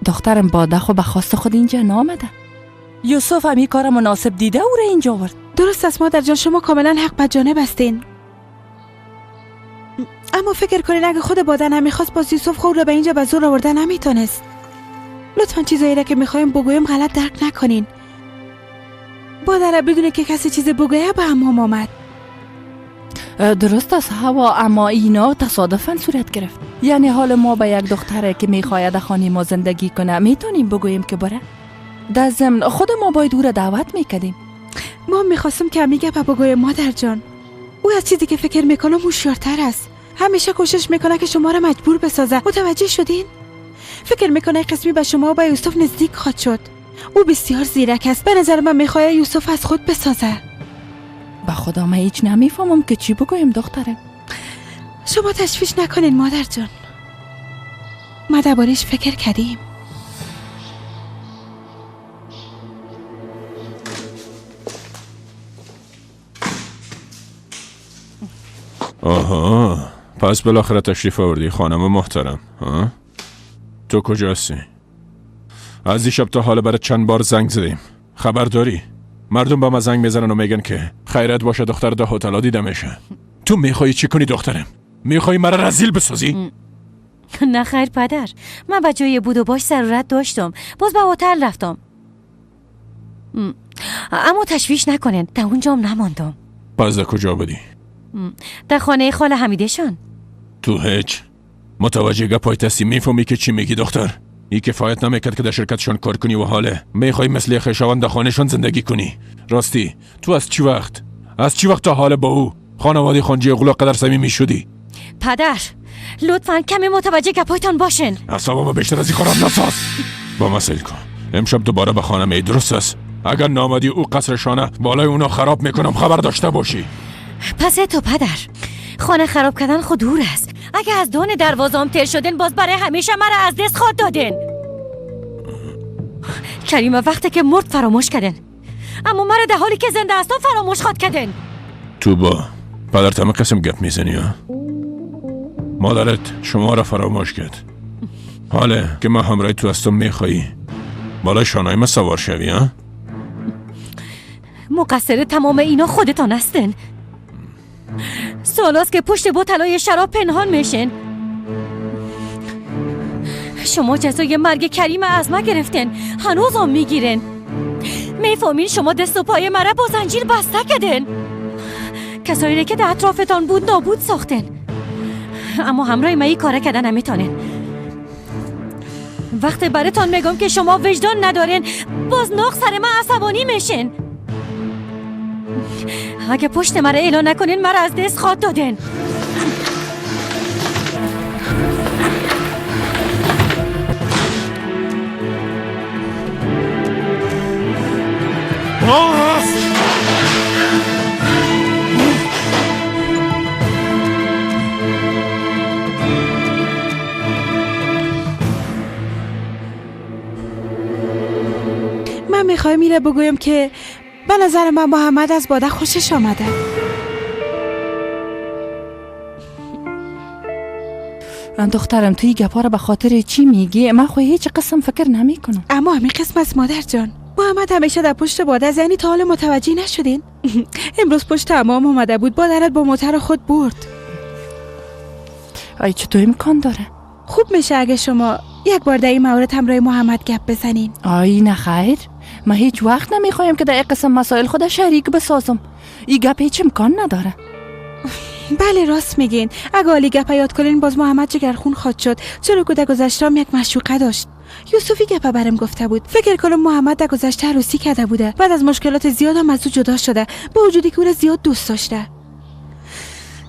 دخترم باده خب به خواست خود اینجا نامده. یوسف همی کار مناسب دیده او را اینجا آورد. درست است مادر جان، شما کاملا حق به جانب هستین. اما فکر کنین اگه خود باده نمیخواست باز یوسف خود رو به اینجا به زور آورده نمیتونست. لطفا چیزایی را که میخوایم بگویم غلط درک نکنین. باده را بدونه که کسی چیز بگویه به همام آمد. درست است هوا، اما اینا تصادفاً صورت گرفت. یعنی حال ما به یک دختره که میخواید خانه ما زندگی کنه میتونیم بگوییم که بره؟ در ضمن خود ما باید او را دعوت میکردیم. ما میخواستم که میگه بگویم مادر جان. او از چیزی که فکر میکنم هوشیارتر است. همیشه کوشش میکنه که شما را مجبور بسازه. متوجه شدین؟ فکر میکنه قسمی به شما و به یوسف نزدیک خواهد شد. او بسیار زیرک است. به نظر من میخواد یوسف از خود بسازه. با خدا من هیچ نمیفهمم که چی بگویم دختره. شما تشویش نکنین مادر جان. ما درباره‌اش فکر کردیم. آها، پس بالاخره تشریف آوردی خانم محترم. ها؟ تو کجا هستی؟ از این شب تا حالا برای چند بار زنگ زدیم. خبر داری؟ مردم با ما زنگ میزنن و میگن که خیرت باشه دختر در هتل دیده میشه. تو میخوایی چی کنی دخترم؟ میخوایی مرا رذیل بسازی؟ نه خیر پدر، من به جای بود و باش ضرورت داشتم، باز به هتل رفتم. اما تشویش نکنین، در اونجام نماندم. پس در کجا بودی؟ در خانه خاله حمیدشان. تو هیچ متوجه گپای تستی میفهمی که چی میگی دختر؟ ای کفایت نمیکرد که در شرکتشان کار کنی و حاله میخوای مثل خویشاوند در خانهشان زندگی کنی. راستی تو از چی وقت تا حاله با او خانواده خانجی غلا قدر صمیمی شدی؟ پدر لطفاً کمی متوجه گپایتان باشین. اعصابمو بیشتر از این کارم نساز. با من سیل کن. امشب دوباره به خانه می، درست است؟ اگر نامدی او قصرشانه بالای اونا خراب میکنم، خبر داشته باشی. پس تو پدر، خانه خراب کردن خود دور است. اگه از دون دروازام تیر شدین، باز برای همیشه مرا از دست خود دادین. کریم وقتی که مرد فراموش کردن، اما مرا در حالی که زنده هستم فراموش خود کردن. تو با پدرت همه قسم گپ میزنی ها؟ مادرت شما را فراموش کرد. حاله که من همراه تو هستم میخوایی بالای شانهای من سوار شوی ها؟ مقصر تمام اینا خودتان هستن. سالاست که پشت بوتلای شراب پنهان میشن. شما جزای مرگ کریم از ما گرفتن، هنوز هم میگیرن. میفهمین شما دست و پای مرا با زنجیر بسته کردن. کسایی که در اطرافتان بود نابود ساختن، اما همراه ما این کار کردن نمیتونن. وقتی براتون میگم که شما وجدان ندارین، باز ناق سر من عصبانی میشین. اگه پشت مرا اعلان نکنین، مرا از دست خواهد دادن. من میخوایم میره بگویم که به نظر من محمد از باده خوشش آمده. دخترم توی گپا رو به خاطر چی میگی؟ من خو هیچ قسم فکر نمی کنم. اما همین قسم از مادر جان. محمد همیشه در پشت باده زنی تا حال متوجه نشدین؟ امروز پشت امام اومده بود، بادرت با موتر خود برد. ای چطور امکان داره؟ خوب میشه اگه شما یک بار در این مورد همراه محمد گپ بزنین. آی نه خیر، من هیچ وقت نمیخوایم که در این قسم مسائل خود شریک بسازم. این گپ هیچ امکان نداره. بله راست میگین. اگه عالی گپ یاد کنین باز محمد جگرخون خواد شد، چرا که در گذشته یک مشوقه داشت. یوسفی گپ برم گفته بود فکر کنم محمد در گذشته عروسی کرده بوده، بعد از مشکلات زیاد هم از او جدا شده، با وجودی که او را زیاد دوست داشته.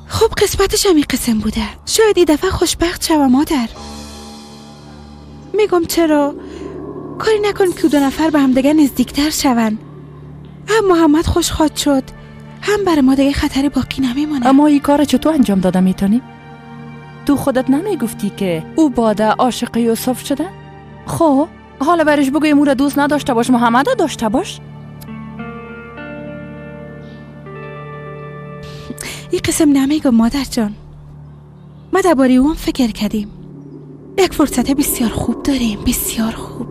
خب قسمتش هم این قسم بوده. شاید این دفعه خوشبخت شوم مادر. میگم چرا کاری نکن که دو نفر به هم دیگه نزدیکتر شون. هم محمد خوش خواد شد، هم برای ما دیگه خطر باقی نمیمونه. اما این کار چطور انجام داده میتونی؟ تو خودت نمیگفتی که او باده عاشق یوسف شده؟ خب حالا برش بگوی او را دوست نداشته باش، محمد را داشته باش. این قسم نمیگم مادر جان. ما درباره اون فکر کردیم. یک فرصت بسیار خوب داریم، بسیار خوب.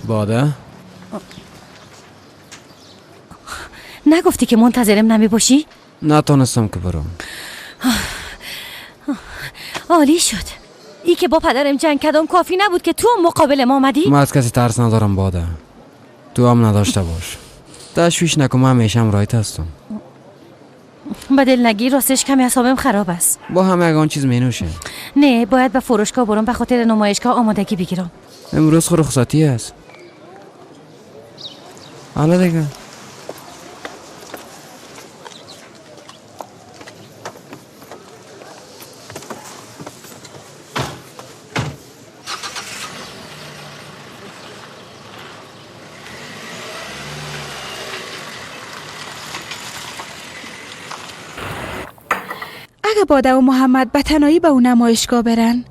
باده؟ نگفتی که منتظرم نمی باشی؟ نتونستم که برم. عالی شد. ای که با پدرم جنگ کردم کافی نبود که تو مقابل ما آمدی؟ من از کسی ترس ندارم باده. تو هم نداشته باش. تشویش نکن، من همیشه هم رایت هستم. با دل نگی، راستش کمی اعصابم خراب است. با همه اگان چیز می نوشه. نه باید به فروشگاه برم به خاطر نمایشگاه آمادگی بگیرم. امروز خود رخصتی است. حالا دیگه اگه باده و محمد به تنهایی به اون نمایشگاه برن،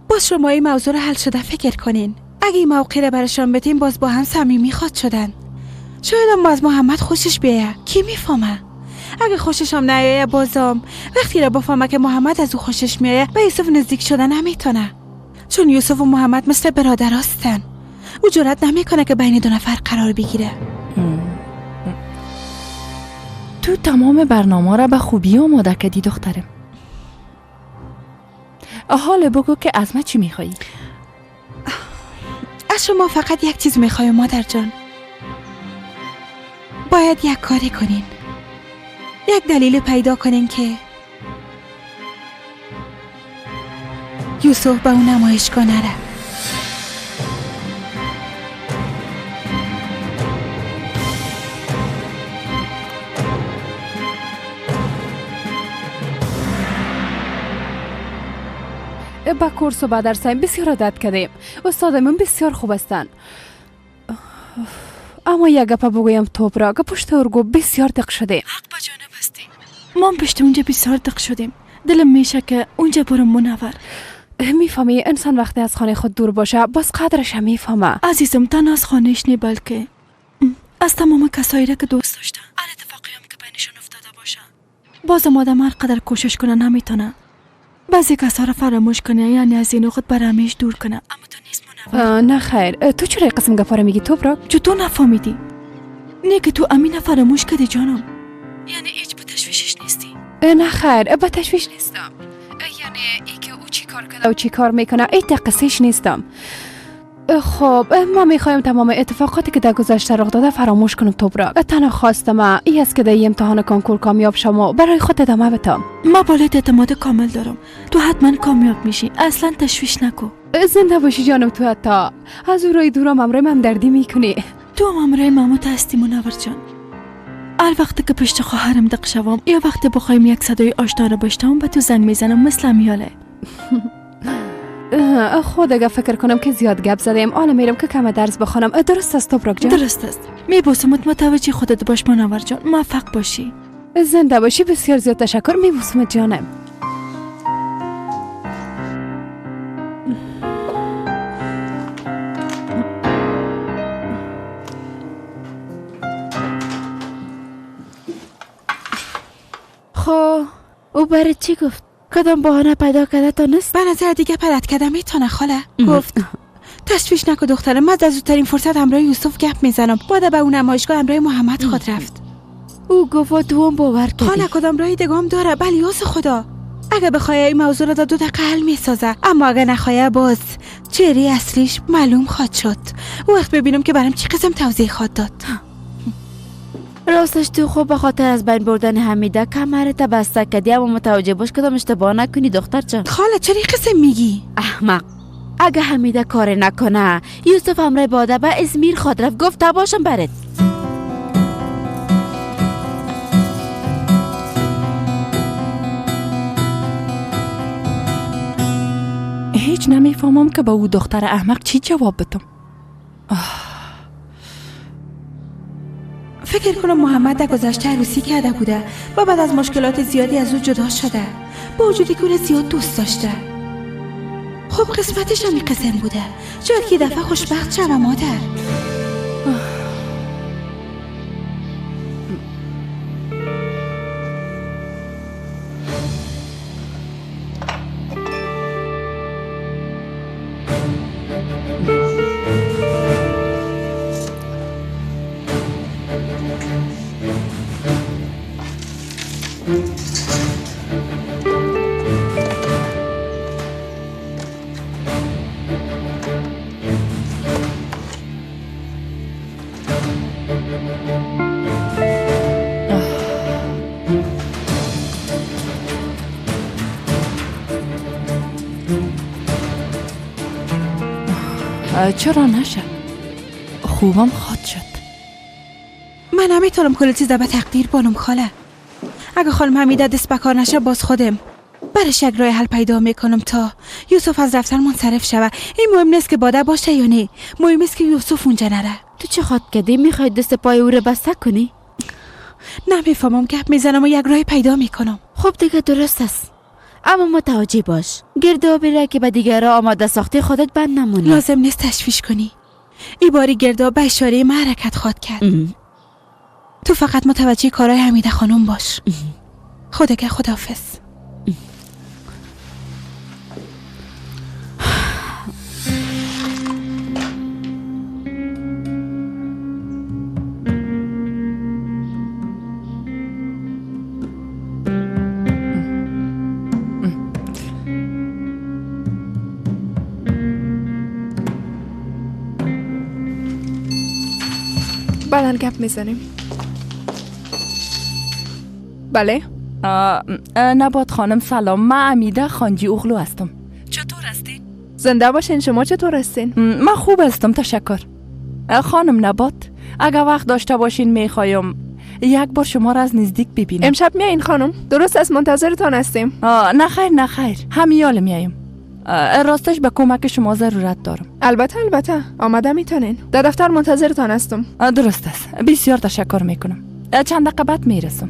باز شما این موضوع رو حل شده فکر کنین. اگه این موقع رو برشان بدین باز با هم صمیمی خواد شدن. شاید هم باز محمد خوشش بیایه، کی میفهمه؟ اگه خوشش هم نیایه بازم وقتی را بفهمه که محمد از او خوشش میایه به یوسف نزدیک شدن نمیتونه، چون یوسف و محمد مثل برادر هستن. او جرأت نمیکنه که بین دو نفر قرار بگیره. تو تمام برنامه را به خوبی آماده کردی دخترم. حالا بگو که از من چی میخوایی؟ از شما فقط یک چیز میخوایم مادر جان. باید یک کاری کنین، یک دلیل پیدا کنین که یوسف به اون نمایشگاه نره. با کورس و با درسایم بسیار عادت کردیم. استادمون بسیار خوب هستند. اما یک گپ بگویم توبرا که پشت ارگو بسیار دق شده. حق با جانب هستیم. ما پشت اونجا بسیار دق شدیم. دلم میشه که اونجا برم منور. میفهمی انسان وقتی از خانه خود دور باشه باز قدرش هم میفهمه. عزیزم تنها از خانهش نه بلکه از تمام کسایی را که دوست داشتن. هر اتفاقی هم که بینشون افتاده باشه بازم آدم هر قدر کوشش کنه نمیتونه. بعضی کسا را فراموش کنه، یعنی از این خود بر همیشه دور کنه. اما تو نیست منور. نه خیر، تو چرا قسم گپا رو میگی توبرا؟ چطور نفهمیدی؟ نه که تو امین فراموش کردی جانم. یعنی هیچ به تشویشش نیستی؟ نه خیر، به تشویش نیستم. یعنی ای که او چی کار کرده و چی کار میکنه ای تقصیش نیستم. خب ما میخوایم تمام اتفاقاتی که در گذشته رخ داده فراموش کنم توبرا. تنها خواستم ای است که در امتحان کنکور کامیاب شم و برای خود ادامه بدم. ما بالات اعتماد کامل دارم. تو حتما کامیاب میشی. اصلا تشویش نکن. زنده باشی جانم. تو حتی از او رای دورم امرای هم دردی میکنی. تو هم امرای ماموت هستی منور جان. هر وقت که پشت خواهرم دق شوم یا وقت بخوایم یک صدای آشنا رو بشنوم به تو زنگ میزنم مثل امیاله. خود اگه فکر کنم که زیاد گپ زدیم حالا میرم که کم درس بخونم. درست است توبرا جان؟ درست است. میبوسمت، متوجه خودت باش منور جان. موفق باشی. زنده باشی. بسیار زیاد تشکر. میبوسمت جانم. او برای چی گفت؟ کدام بهانه پیدا کرده تا نیست؟ به نظر دیگه پرد کردم میتونه خاله. گفت تشویش نکن دخترم، من از زودترین فرصت همراه یوسف گپ میزنم. بعد به اون نمایشگاه همراه محمد خود رفت. او گفت تو هم باور کردی؟ خاله کدام راهی دگام داره؟ بلی یاس خدا. اگه بخواه این موضوع را 2 دقیقه حل میسازه، اما اگه نخواه باز چهره اصلیش معلوم خواهد شد. او وقت ببینم که برام چی قسم توضیح خواهد داد. راستش تو خوب به خاطر از بین بردن حمیده کمرت بسته کردی، اما متوجه باش کدام اشتباه نکنی دختر جان. خاله چرا این قسم میگی؟ احمق. اگه حمیده کار نکنه یوسف همراه باده به ازمیر خود رفت، گفت تا باشم برات. هیچ نمیفهمم که به او دختر احمق چی جواب بدم. فکر کنم محمد در گذشته عروسی کرده بوده و بعد از مشکلات زیادی از او جدا شده، با وجودی که او زیاد دوست داشته. خب قسمتش هم این قسم بوده، شاید که دفعه خوشبخت شوم مادر. چرا نشه؟ خوبم خواهد شد. من نمیتونم کل چیزا به تقدیر بانم خاله. اگه خانم حمیده دست بکار نشه باز خودم برش یک راه حل پیدا میکنم تا یوسف از رفتن منصرف شوه. این مهم نیست که باده باشه یا نه، مهم است که یوسف اونجا نره. تو چه خواهد کردی؟ میخوای دست پای او رو بسته کنی؟ نمیفهمم، گپ میزنم و یک راه پیدا میکنم. خب دیگه درست است، اما متوجه باش گردابی را که به دیگر آماده ساخته خودت بند نمونی. لازم نیست تشویش کنی، ای باری گرداب به اشاره ما حرکت خواهد کرد. تو فقط متوجه کارهای حمیده خانم باش. خدا که خداحافظ. بعدن گپ میزنیم. بله؟ نبات خانم سلام، من امیده خانجی اغلو هستم. چطور هستین؟ زنده باشین. شما چطور هستین؟ من خوب هستم تشکر. خانم نبات اگر وقت داشته باشین میخوایم یک بار شما را از نزدیک ببینم. امشب میایین خانم؟ درست است، منتظرتان هستیم. نه خیر همیال میاییم. راستش به کمک شما ضرورت دارم. البته آمده میتونین. در دفتر منتظرتان هستم. درست است، بسیار تشکر میکنم. چند دقیقه بعد میرسم.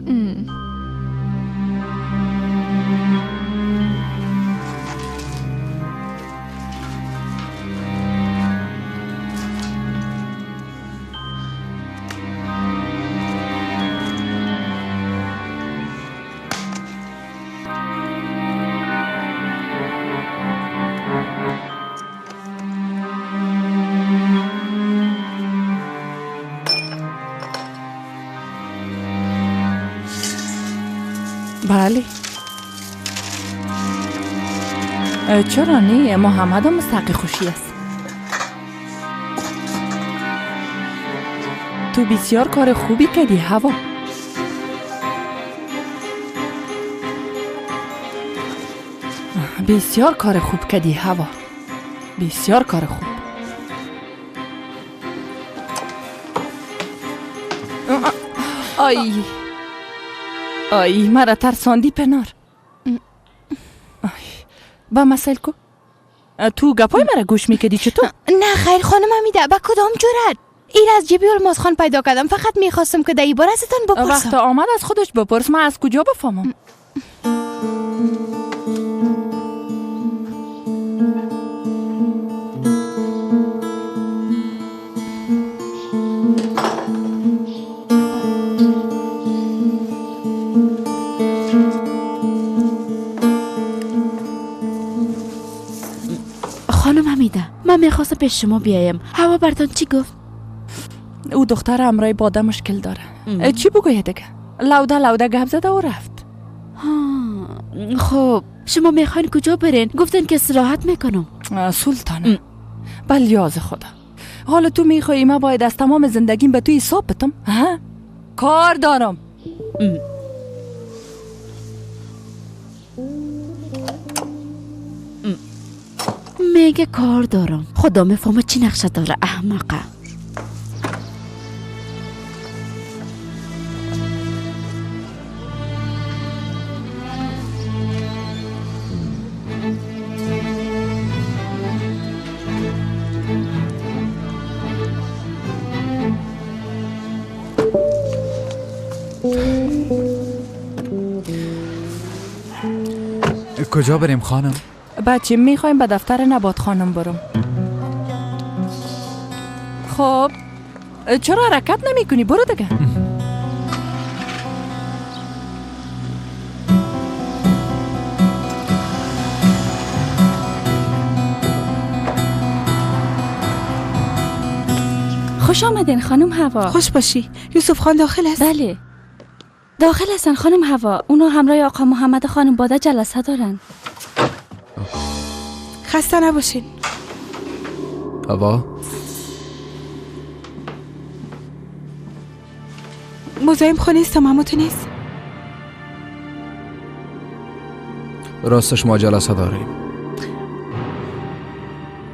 بله. چرا نه؟ محمد هم مستحق خوشی است. تو بسیار کار خوبی کردی هوا. بسیار کار خوب کردی هوا. بسیار کار خوب. آی مرا ترساندی پنار. با مسئله کو تو گپای مرا گوش میکردی چطور؟ نه خیر خانم حمیده، با کدام جرأت؟ این از جیبی الماس خان پیدا کردم، فقط میخواستم که در این باره ازتان بپرسم. وقت آمد از خودش بپرس، من از کجا بفهمم؟ خانم حمیده، من میخواستم پیش شما بیایم. هوا براتون چی گفت؟ او دختر امرای باده مشکل داره. چی بگوید دیگه؟ لوده گپ زده و رفت. خب شما میخواین کجا برین؟ گفتن که استراحت میکنم. سلطانه بلیاز خدا، حالا تو میخوایی من باید از تمام زندگیم به تو حساب بتم؟ ها؟ کار دارم. میگه کار دارم. خدا میفهمه چی نقشه داره. احمقه. کجا بریم خانم؟ بچه میخوایم به دفتر نبات خانم برم. خب چرا حرکت نمی کنی؟ برو دیگه. خوش آمدین خانم هوا. خوش باشی. یوسف خان داخل است؟ بله داخل هستن خانم هوا. اونا همراه آقا محمد خانم باده جلسه دارن. خسته نباشین. هوا مزاحم خونه نیستم. اما تو نیست. راستش ما جلسه داریم.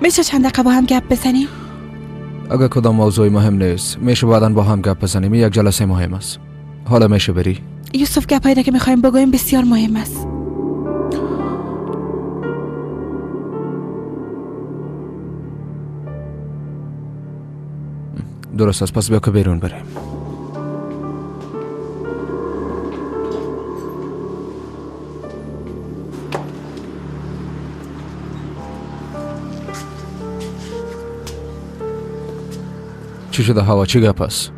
میشه چند دقیقه با هم گپ بزنیم؟ اگر کدام موضوعی مهم نیست میشه بعداً با هم گپ بزنیم. یک جلسه مهم است. حالا میشه بری؟ یوسف گپایی که میخوایم بگویم بسیار مهم است. درست است. پس بیا که بیرون بریم. چی شده هوا؟ چی گپ است؟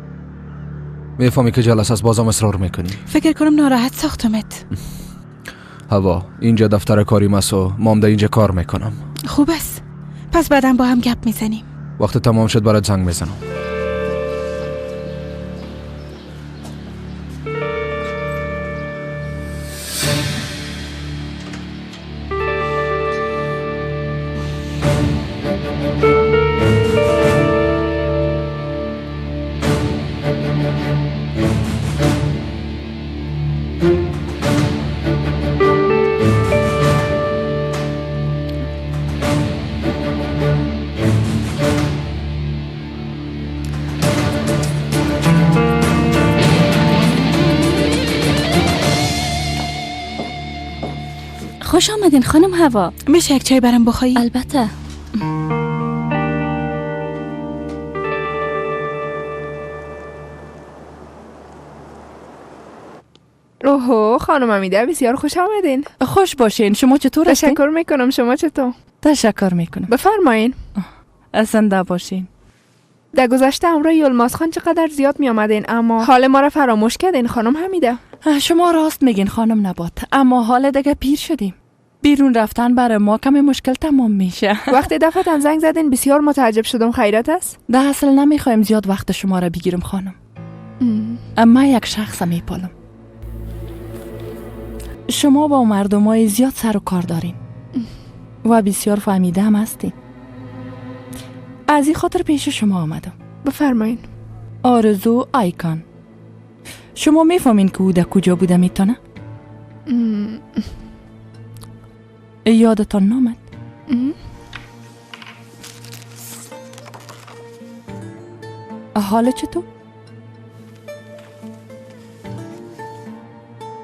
میفهمی که جلسه است بازم اصرار میکنی؟ فکر کنم ناراحت ساختمت. هوا اینجا دفتر کاریم است و مام در اینجا کار میکنم. خوب است. پس بعدم با هم گپ میزنیم. وقت تمام شد برات زنگ میزنم. خوش آمدین خانم هوا. میشه یک چای برام بخوایی؟ البته. اوهو خانم حمیده بسیار خوش آمدین. خوش باشین. شما چطور هستین؟ تشکر میکنم. شما چطور؟ تشکر میکنم. بفرمایین. زنده باشین. در گذشته همراه یلماز خان چقدر زیاد می آمدین اما حال ما را فراموش کردین خانم حمیده. شما راست میگین خانم نبات، اما حال دیگه پیر شدیم. بیرون رفتن برای ما کمی مشکل تمام میشه. وقتی دفعتاً زنگ زدین بسیار متعجب شدم. خیرت است؟ در اصل نمیخوایم زیاد وقت شما را بگیرم خانم. اما یک شخص میپالم. شما با مردمای زیاد سر و کار دارین و بسیار فهمیده هم هستین. از این خاطر پیش شما آمدم. بفرمایین. آرزو آیکان. شما میفهمین که او در کجا بوده میتونه؟ یادتان نامد؟ حالا چطور؟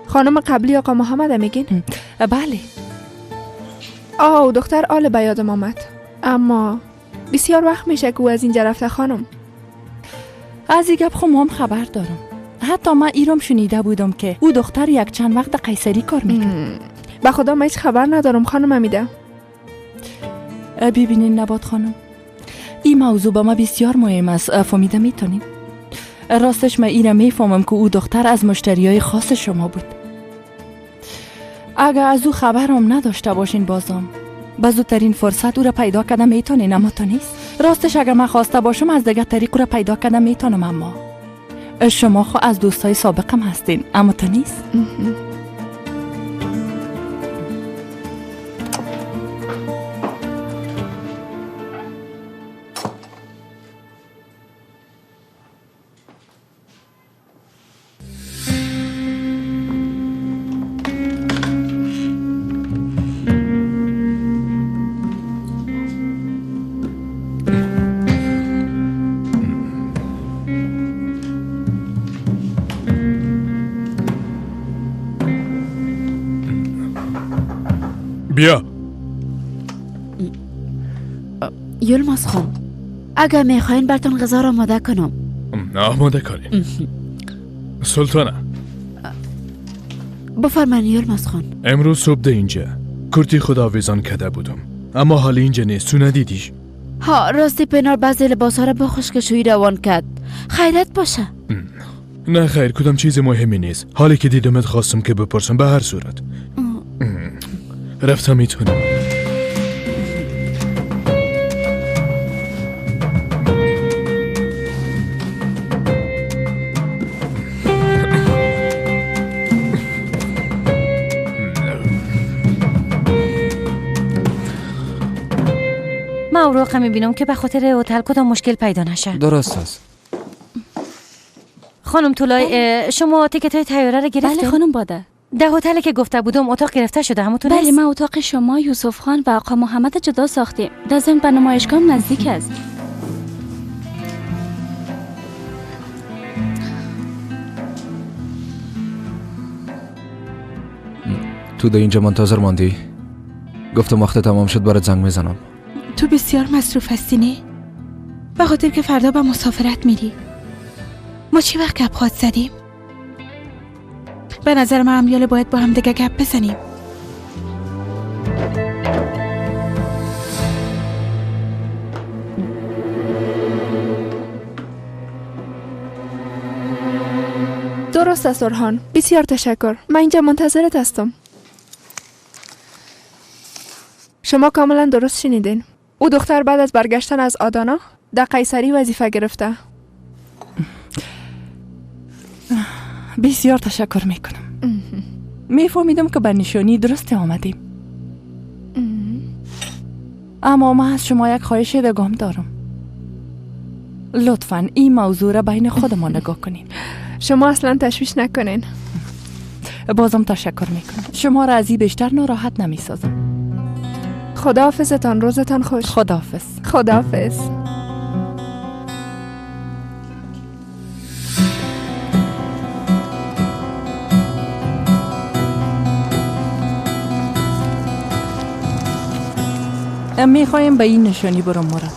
خانم قبلی آقا محمد میگین؟ بله. او دختر آل به یادم آمد، اما بسیار وقت میشه که او از اینجا رفته خانم. از این گپ خب هم خبر دارم. حتی من ایرام شنیده بودم که او دختر یک چند وقت قیصری کار میکنه. به خدا من هیچ خبر ندارم خانم حمیده. ببینین نبات خانم، این موضوع با ما بسیار مهم است. فهمیده میتونین؟ راستش من ایرام میفهمم که او دختر از مشتریای خاص شما بود. اگر از او خبرم نداشته باشین بازم به زودترین فرصت او را پیدا کردم میتونین، اما تو نیست. راستش اگر من خواسته باشم از دیگر طریق او را پیدا کردم میتونم، اما شما خو از دوستای سابقم هستین، اما تو نیست. بیا. یلماز خان، اگر میخواین براتون غذا را آماده کنم. آماده کنیم. سلطانه بفرمایید یلماز خان. امروز صبح ده اینجا کرتی خداویزان کده بودم، اما حال اینجا نیست. تو ندیدیش؟ ها، راستی پنار بعضی لباس ها را با خشکشویی روان کرد. خیرت باشه. نه خیر، کدام چیز مهمی نیست. حالی که دیدمت خواستم که بپرسم. به هر صورت رفتم. میتونم من اوراق میبینم که به خاطر هتل کدام مشکل پیدا نشه. درست است. خانم طلای، شما تیکت های طیاره رو گرفتین؟ بله خانم باده. ده هتلی که گفته بودم اتاق گرفته شده، همونطور است؟ بله، ما اتاق شما، یوسف خان و آقا محمد جدا ساختیم. در ضمن به نمایشگاه نزدیک است. تو ده اینجا منتظر ماندی؟ گفتم وقت تمام شد برات زنگ میزنم. تو بسیار مصروف هستی نه؟ به خاطر که فردا به مسافرت میری. ما چی وقت گپ خواهد زدیم؟ به نظر من امیال باید با هم دیگه گپ بزنیم. درست است ارهان. بسیار تشکر. من اینجا منتظرت هستم. شما کاملا درست شنیدین. او دختر بعد از برگشتن از آدانا در قیصری وظیفه گرفته. بسیار تشکر میکنم. میفهمیدم که به نشانی درست آمدیم. اما من از شما یک خواهش دیگه دارم. لطفاً این موضوع را بین خودمان نگاه کنین. شما اصلا تشویش نکنین. بازم تشکر میکنم. شما را از این بیشتر ناراحت نمیسازم. خداحافظتان. روزتان خوش. خداحافظ. خداحافظ. میخوایم به این نشانی برم مراد.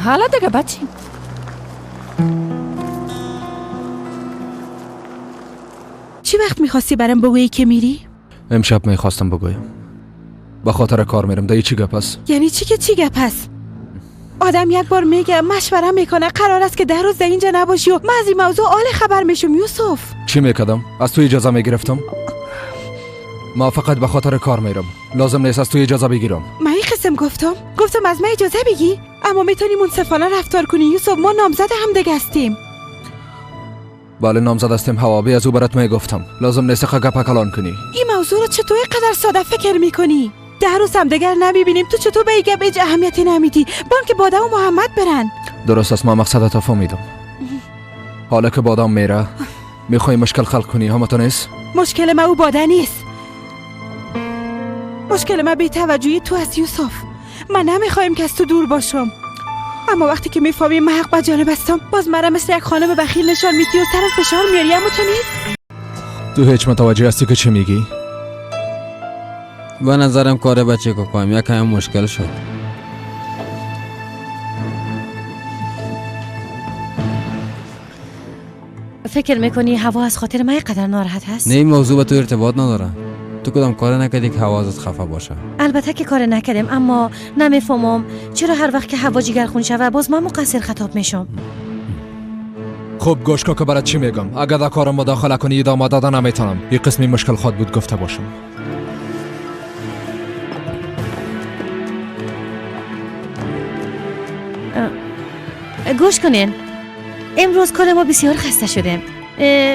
حالا دیگه بچین. چی وقت میخواستی برام بگویی که میری؟ امشب میخواستم بگویم. به خاطر کار میرم. ده چی گپ است؟ یعنی چی که چی گپ است؟ آدم یک بار میگه، مشوره میکنه، قرار است که 10 روز در اینجا نباشی و من از این موضوع آل خبر میشم. یوسف چی میکردم؟ از تو اجازه میگرفتم؟ ما فقط به خاطر کار میرم. لازم نیست از تو اجازه بگیرم. من این قسم گفتم از من اجازه بگی، اما میتونی منصفانه رفتار کنی. یوسف، ما نامزد هم دیگه هستیم. بله نامزد هستیم. حوابی از او برات میگفتم. لازم نیست گپ کلان کنی. این موضوع رو چطور قدر ساده فکر میکنی؟ 10 روز هم دیگر نمیبینیم، تو چطور به این گپ هیچ اهمیتی نمیدی؟ بانک باده و محمد برن. درست است، ما مقصدت فهمیدم. حالا که بادام میره میخوای مشکل خلق کنی، هم تو نیست؟ مشکل ما او باده نیست. مشکل ما بی‌توجهی تو است یوسف. من نمیخوایم که از تو دور باشم، اما وقتی که میفهمی من حق به جانب هستم، باز مرا مثل یک خانم بخیل نشان میدی و سرم فشار میاری. اما تو نیست. تو هیچ متوجه هستی که چی میگی؟ به نظرم کار بچه که کنم یک کم مشکل شد. فکر میکنی هوا از خاطر من قدر ناراحت هست؟ نه، این موضوع به تو ارتباط نداره. تو کدام کار نکردی که هوا ازت خفه باشه؟ البته که کار نکردم، اما نمیفهمم چرا هر وقت که هوا جگرخون شوه باز من مقصر خطاب میشم. خب گوش کن که برات چی میگم. اگر در کارم مداخله کنی ادامه دادن نمیتونم. این قسمی مشکل خود بود گفته باشم. گوش کنین، امروز کل ما بسیار خسته شدیم.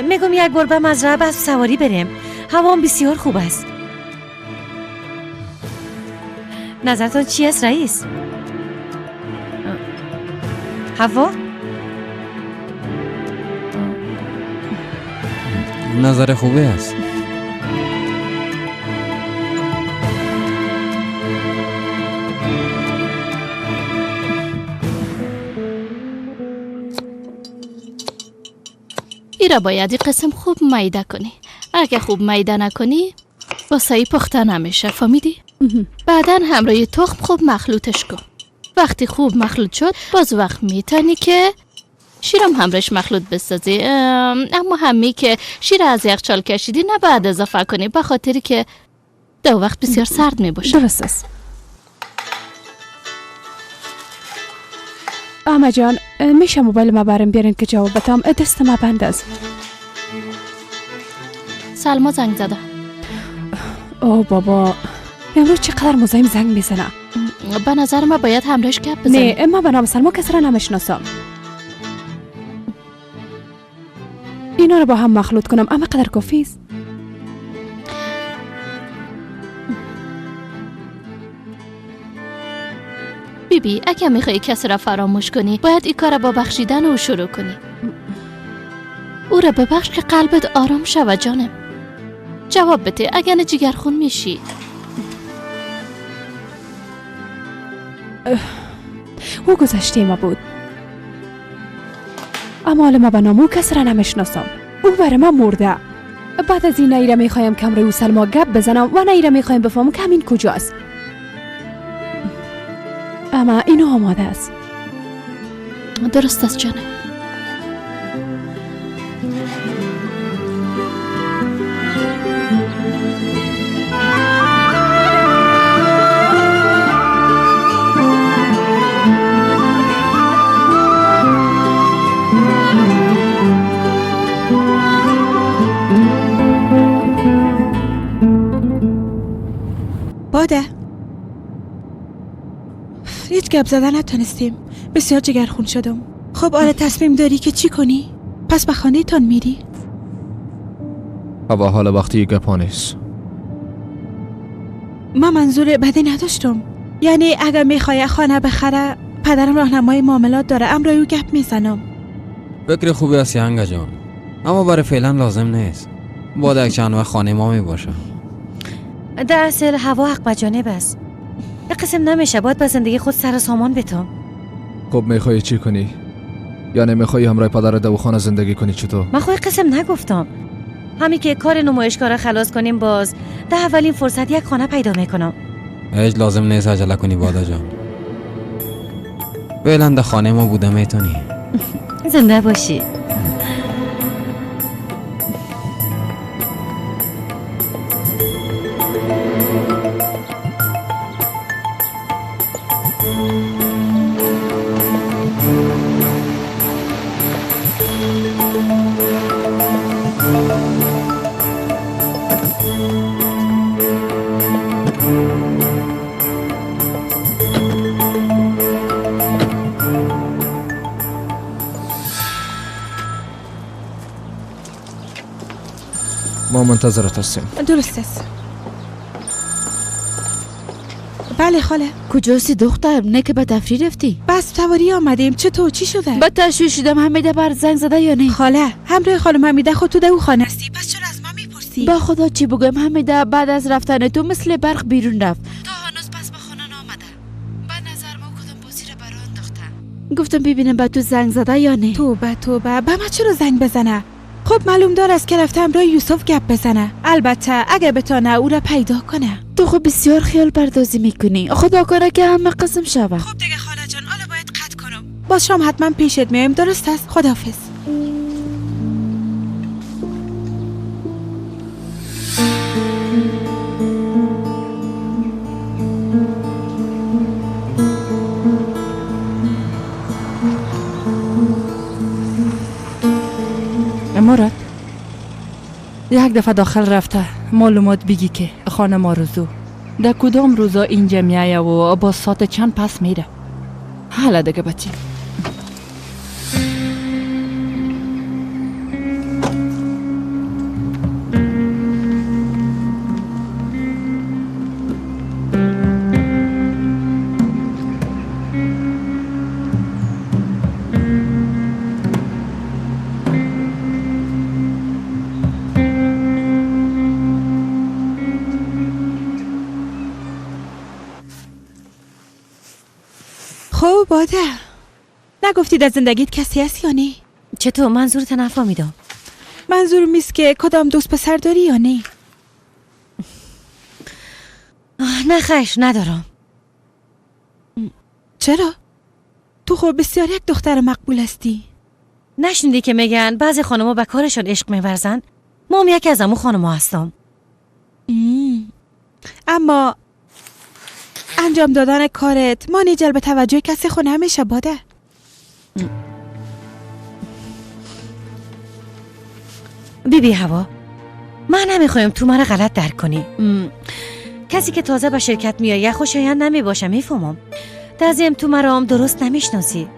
میگم یک بار به مزرعه اسب سواری بریم. هوا بسیار خوب است. نظرتون چی است رئیس؟ هوا؟ نظر خوبی است. ایرا باید این قسم خوب میده کنی. اگه خوب میده نکنی واسه پخته نمیشه، فهمیدی؟ بعدن همراه تخم خوب مخلوطش کن. وقتی خوب مخلوط شد باز وقت میتونی که شیرم همراهش مخلوط بسازی. اما همی که شیر از یخچال کشیدی نه بعد اضافه کنی، به خاطری که دو وقت بسیار سرد میباشه. درست است. آما جان، میشه موبایل ما برام بیارین که جواب بدم؟ دست ما بند است. سلما زنگ زده. اوه بابا، امروز چقدر مزاحم زنگ میزنه. به نظر ما باید همراهش گپ بزنیم. نه، ما به نام سلما کسی را نمیشناسم. اینا رو با هم مخلوط کنم، اما قدر کافی است. بیبی، اگه میخوای کسی را فراموش کنی باید این کار با بخشیدن او شروع کنی. او را ببخش که قلبت آرام شود جانم. جواب بده، اگه نه جگرخون میشی. او گذشته ما بود، اما حالا ما به نام او کسی را نمیشناسم. او برای ما مرده. بعد از این ایره میخوایم کمره او سلما گپ بزنم و ایره میخوایم بفهمم که همین کجاست. اما اینو آماده است. درست است جانم. باده هیچ گپ زدن نتونستیم. بسیار جگرخون شدم. خب آره، تصمیم داری که چی کنی؟ پس به خانه تان میری؟ اما حالا وقتی گپا نیست. ما منظور بدی نداشتم. یعنی اگر میخوای خانه بخره، پدرم راهنمای معاملات داره، امرای او گپ میزنم. فکر خوبی است یانگا جان، اما برای فعلا لازم نیست. بعد یک چند وقت خانه ما میباشه. در اصل هوا حق بجانب است. یک قسم نمیشه، باید با زندگی خود سر سامان بتم. خب میخوای چی کنی؟ یعنی میخوای همراه پدر دواخانه زندگی کنی چطور؟ من خواهی قسم نگفتم. همین که کار نمایشگاه را خلاص کنیم باز در اولین فرصت یک خانه پیدا میکنم. هیچ لازم نیست عجله کنی بادا جان. فعلا در خانه ما بوده میتونی. زنده باشی. ما منتظرت هستیم. درست است. بله خاله. کجاستی دختر؟ نه که به تفریح رفتی؟ بس سواری آمدیم. چطور؟ چی شده؟ با تشویش شدم. حمیده بر زنگ زده یا نه؟ خاله، همراه خانم حمیده خود تو در او خانه هستی، پس چرا از من میپرسی؟ با خدا چی بگم حمیده بعد از رفتن تو مثل برق بیرون رفت. تا هنوز پس به خانه نامده. به نظر ما کدام بازی را برای انداختن. گفتم ببینم به تو زنگ زده یا نه. توبه توبه، به من چرا زنگ بزنه؟ خب معلوم دار است که رفتم راه یوسف گپ بزنه. البته اگه بتونه او را پیدا کنه. تو خب بسیار خیال پردازی میکنی. خدا کنه که همه قسم شود. خب دیگه خاله جان، حالا باید قطع کنم. باز شام حتما پیشت میایم. درست است؟ خداحافظ. یک دفعه داخل رفته معلومات بگی که خانم آرزو در کدام روزا اینجا میایه و با ساعت چند پس میره. حالا دیگه بچی. خب باده نگفتید از زندگیت کسی هست یا نه؟ چطور؟ منظورت نفهمیدم. منظورم میست که کدام دوست پسر داری یا نه؟ نه خیش ندارم. چرا؟ تو خب بسیار یک دختر مقبول هستی. نشنیدی که میگن بعضی خانم‌ها به کارشان عشق می‌ورزن؟ ما هم یکی از همون خانم‌ها هستم. اما انجام دادن کارت مانی جلب توجه کسی خود نمیشه باده. بیبی هوا، من نمیخوایم تو مرا غلط درک کنی. کسی که تازه به شرکت میایه خوشایند نمیباشه، میفهمم. در ضمن تو مرا هم درست نمیشناسی.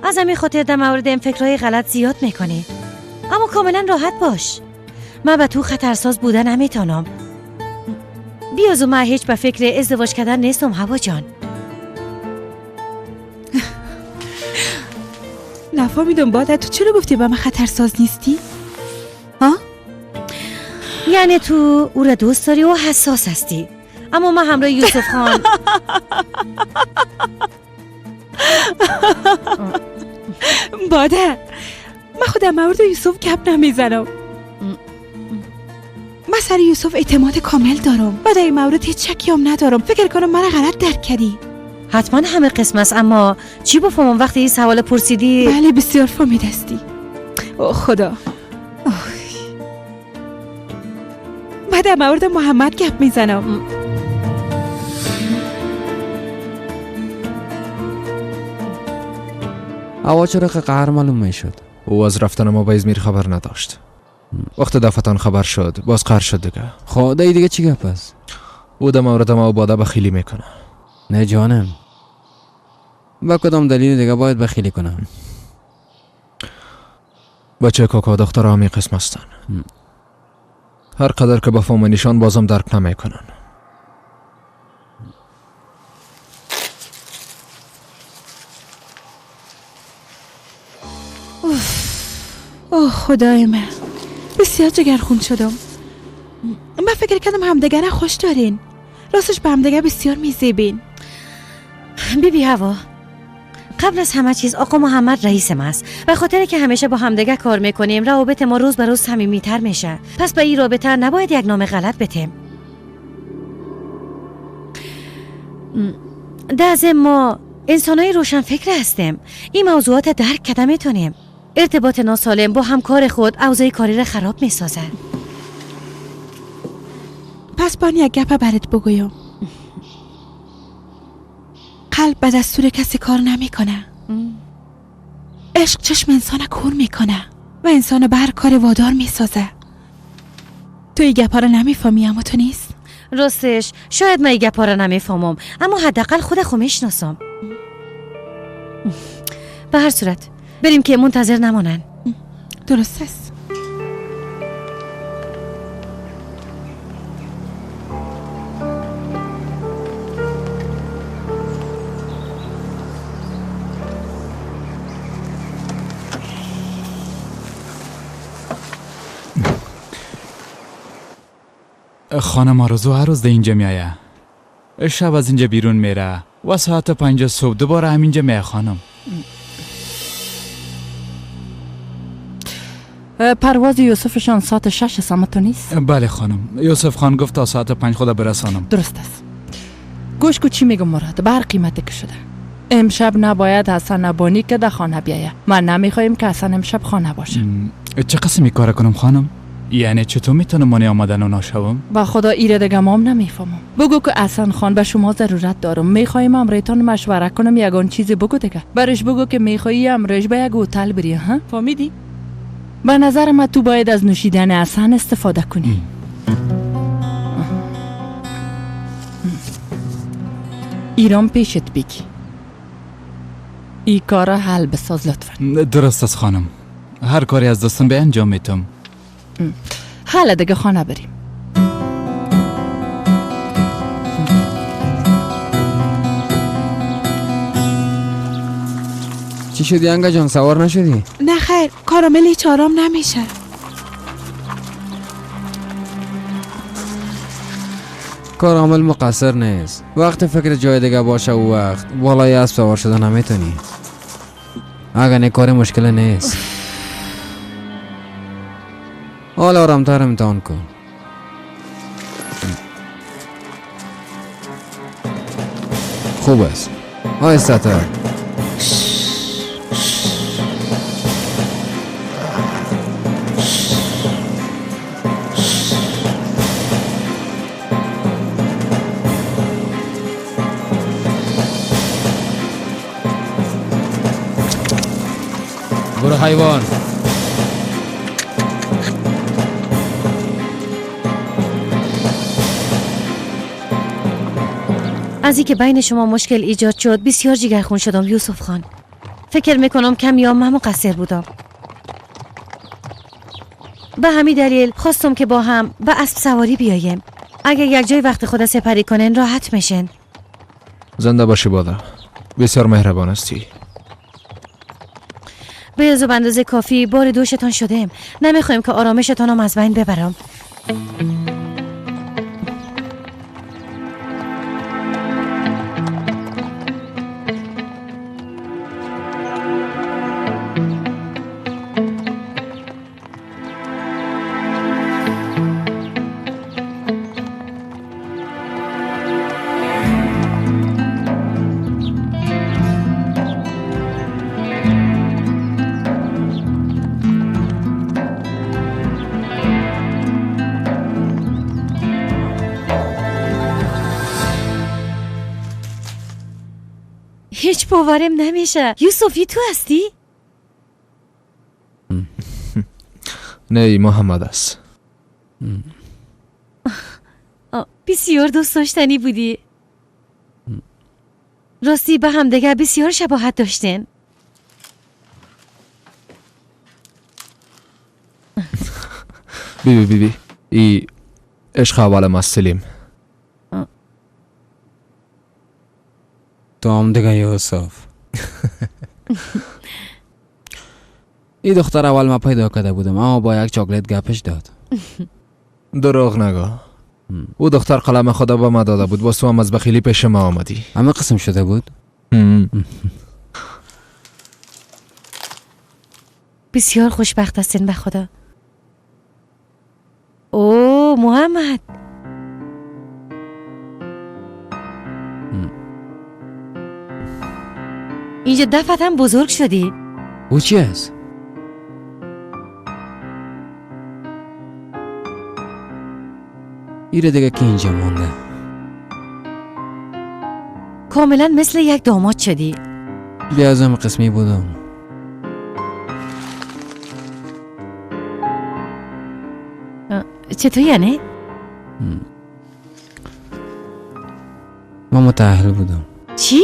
از همین خاطر در مورد این فکرهای غلط زیاد میکنی. اما کاملا راحت باش، من به تو خطرساز بودن نمیتونم. بیازو من هیچ به فکر ازدواج کردن نیستم هوا جان. نفهمیدم باده تو چرا گفتی به من خطرساز نیستی؟ ها؟ یعنی تو او را دوست داری و حساس هستی، اما من همراه یوسف خان باده من خودم مورد یوسف گپ نمیزنم. من سر یوسف اعتماد کامل دارم و در این مورد هیچ شکی هم ندارم. فکر کنم من غلط درک کردی. حتما همه قسم است، اما چی بفهمم وقتی این سوال پرسیدی؟ بله بسیار فهمیدستی. اوه خدا. من در مورد محمد گپ میزنم. اوا چرا که قهر معلوم میشد؟ او از رفتن ما به ازمیر خبر نداشت. وقت دفتان خبر شد باز قهر شد دیگه. خب دیگه چی گپ است؟ او در مورد ما و باده بخیلی میکنه. نه جانم، با کدام دلیل دیگه باید بخیلی کنم؟ بچه کاکا دختر همین قسم هستن. هر قدر که بفهم نشان بازم درک نمیکنن. اوه خدای من بسیار جگرخون شدم. من فکر کردم همدیگر خوش دارین. راستش به همدیگر بسیار میزیبین. بیبی هوا، قبل از همه چیز آقا محمد رئیسم است. به خاطر که همیشه با همدیگر کار میکنیم روابط ما روز به روز صمیمیتر میشه. پس به این رابطه نباید یک نام غلط بتیم. در ضمن ما انسانای روشن فکر هستیم. این موضوعات درک کرده میتونیم. ارتباط ناسالم با همکار خود اوضاع کاری را خراب میسازه. پس بان یک گپ برات بگویم. قلب به دستور کسی کار نمیکنه. عشق چشم انسان کور میکنه و انسان بر کار وادار میسازه. تو این گپا رو نمیفهمی اما تو نیست. راستش شاید من این گپا رو نمیفهمم، اما حداقل خودم میشناسم. به هر صورت بریم که منتظر نمانن. درست است. خانم آرزو هر روز ده اینجا میایه. شب از اینجا بیرون میره و ساعت 5 صبح دوباره همینجا میایه. خانم پرواز یوسفشان ساعت 6 سمتو نیست؟ بله خانم، یوسف خان گفت تا ساعت 5 خدا برسانم. درست است. گوش کو چی میگم مراد، بر قیمت که شده. امشب نباید حسن ابانی که در خانه بیایه. من نمیخوایم که حسن امشب خانه باشه. چه قسمی کار کنم خانم؟ یعنی چطور میتونم مانع آمدن و ناشوم؟ با خدا ایره دیگه مام نمیفهمم. بگو که حسن خان به شما ضرورت دارم. میخوایم امریتان مشوره کنم یگان چیزی بگو دیگه. برش بگو که میخوایی امرش به یک هتل بری. ها فهمیدی؟ به نظر من تو باید از نوشیدن حسن استفاده کنی. ایران پیشت بگی ای کار حل بساز لطفا. درست است خانم، هر کاری از دستم به انجام میتم. حالا دیگه خانه بریم. چی شدی انگا جان، سوار نشدی؟ نه خیر، کارامل هیچ آرام نمیشه. کارامل مقصر نیست. وقت فکر جای دیگه باشه او وقت بالای اسب سوار شده نمیتونی. اگر نه کار مشکل نیست. حالا آرامتر امتحان کن. خوب است. آهسته تر. برو حیوان. از اینکه بین شما مشکل ایجاد شد بسیار جگرخون شدم یوسف خان. فکر میکنم کمی من مقصر بودم. به همین دلیل خواستم که با هم به اسب سواری بیاییم. اگر یک جای وقت خود سپری کنن راحت میشن. زنده باشی بادا، بسیار مهربان هستی. به اندازه کافی بار دوشتان شدیم. نمیخوایم که آرامشتان هم از بین ببرم. هیچ باورم نمیشه. یوسفی تو هستی؟ نه ای محمد است. بسیار دوست داشتنی بودی. راستی به هم دیگه بسیار شباهت داشتین. بی ای عشق اول ما سلیم. تو هم دیگه یوسف. این دختر اول ما پیدا کرده بودم اما با یک چاکلیت گپش داد. دروغ نگو. او دختر قلم خدا به ما داده بود، واسه هم از بخیلی پیش ما آمدی. همه قسم شده بود. بسیار خوشبخت هستین به خدا. اوه محمد، اینجا دفعتاً بزرگ شدی. او چی است؟ ایره دیگه که اینجا مونده. کاملا مثل یک داماد شدی. بیازم قسمی بودم. چطور یعنی؟ من متأهل بودم. چی؟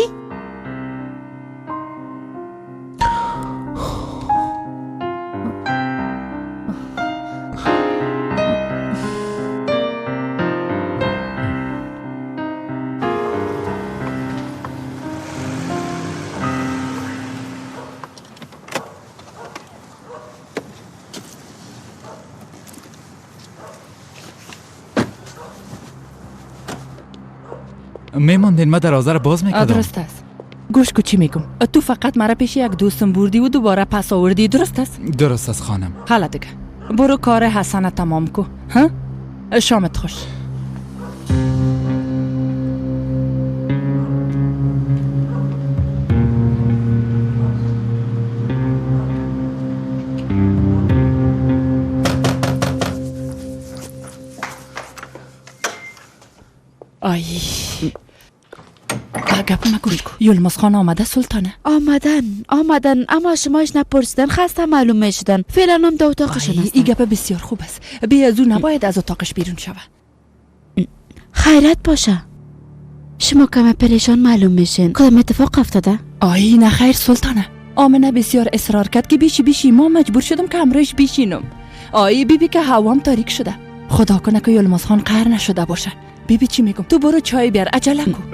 میماندین من دروازه رو باز میکردم. درست است. گوش کو چی میگم. تو فقط مرا پیش یک دوستم بردی و دوباره پس آوردی، درست است؟ درست است خانم. حالا دیگه برو کار حسن تمام کو. ها؟ شامت خوش. آی گپ مگوش کو. یلماز خان آمده سلطانه؟ آمدن اما شماش نپرسیدن، خسته معلوم میشدن. فعلا هم در اتاقشون هستن. این گپ بسیار خوب است. بی از او نباید از اتاقش بیرون شود. خیرت باشه. شما کم پریشان معلوم میشین. کدام اتفاق افتاده؟ نه خیر سلطانه. آمنه بسیار اصرار کرد که بیشی ما مجبور شدم که همراهش بیشینم. بیبی که هوام تاریک شده. خدا کنه که یلماز خان قهر نشده باشه. بیبی چی میگم؟ تو برو چای بیار، عجله کن.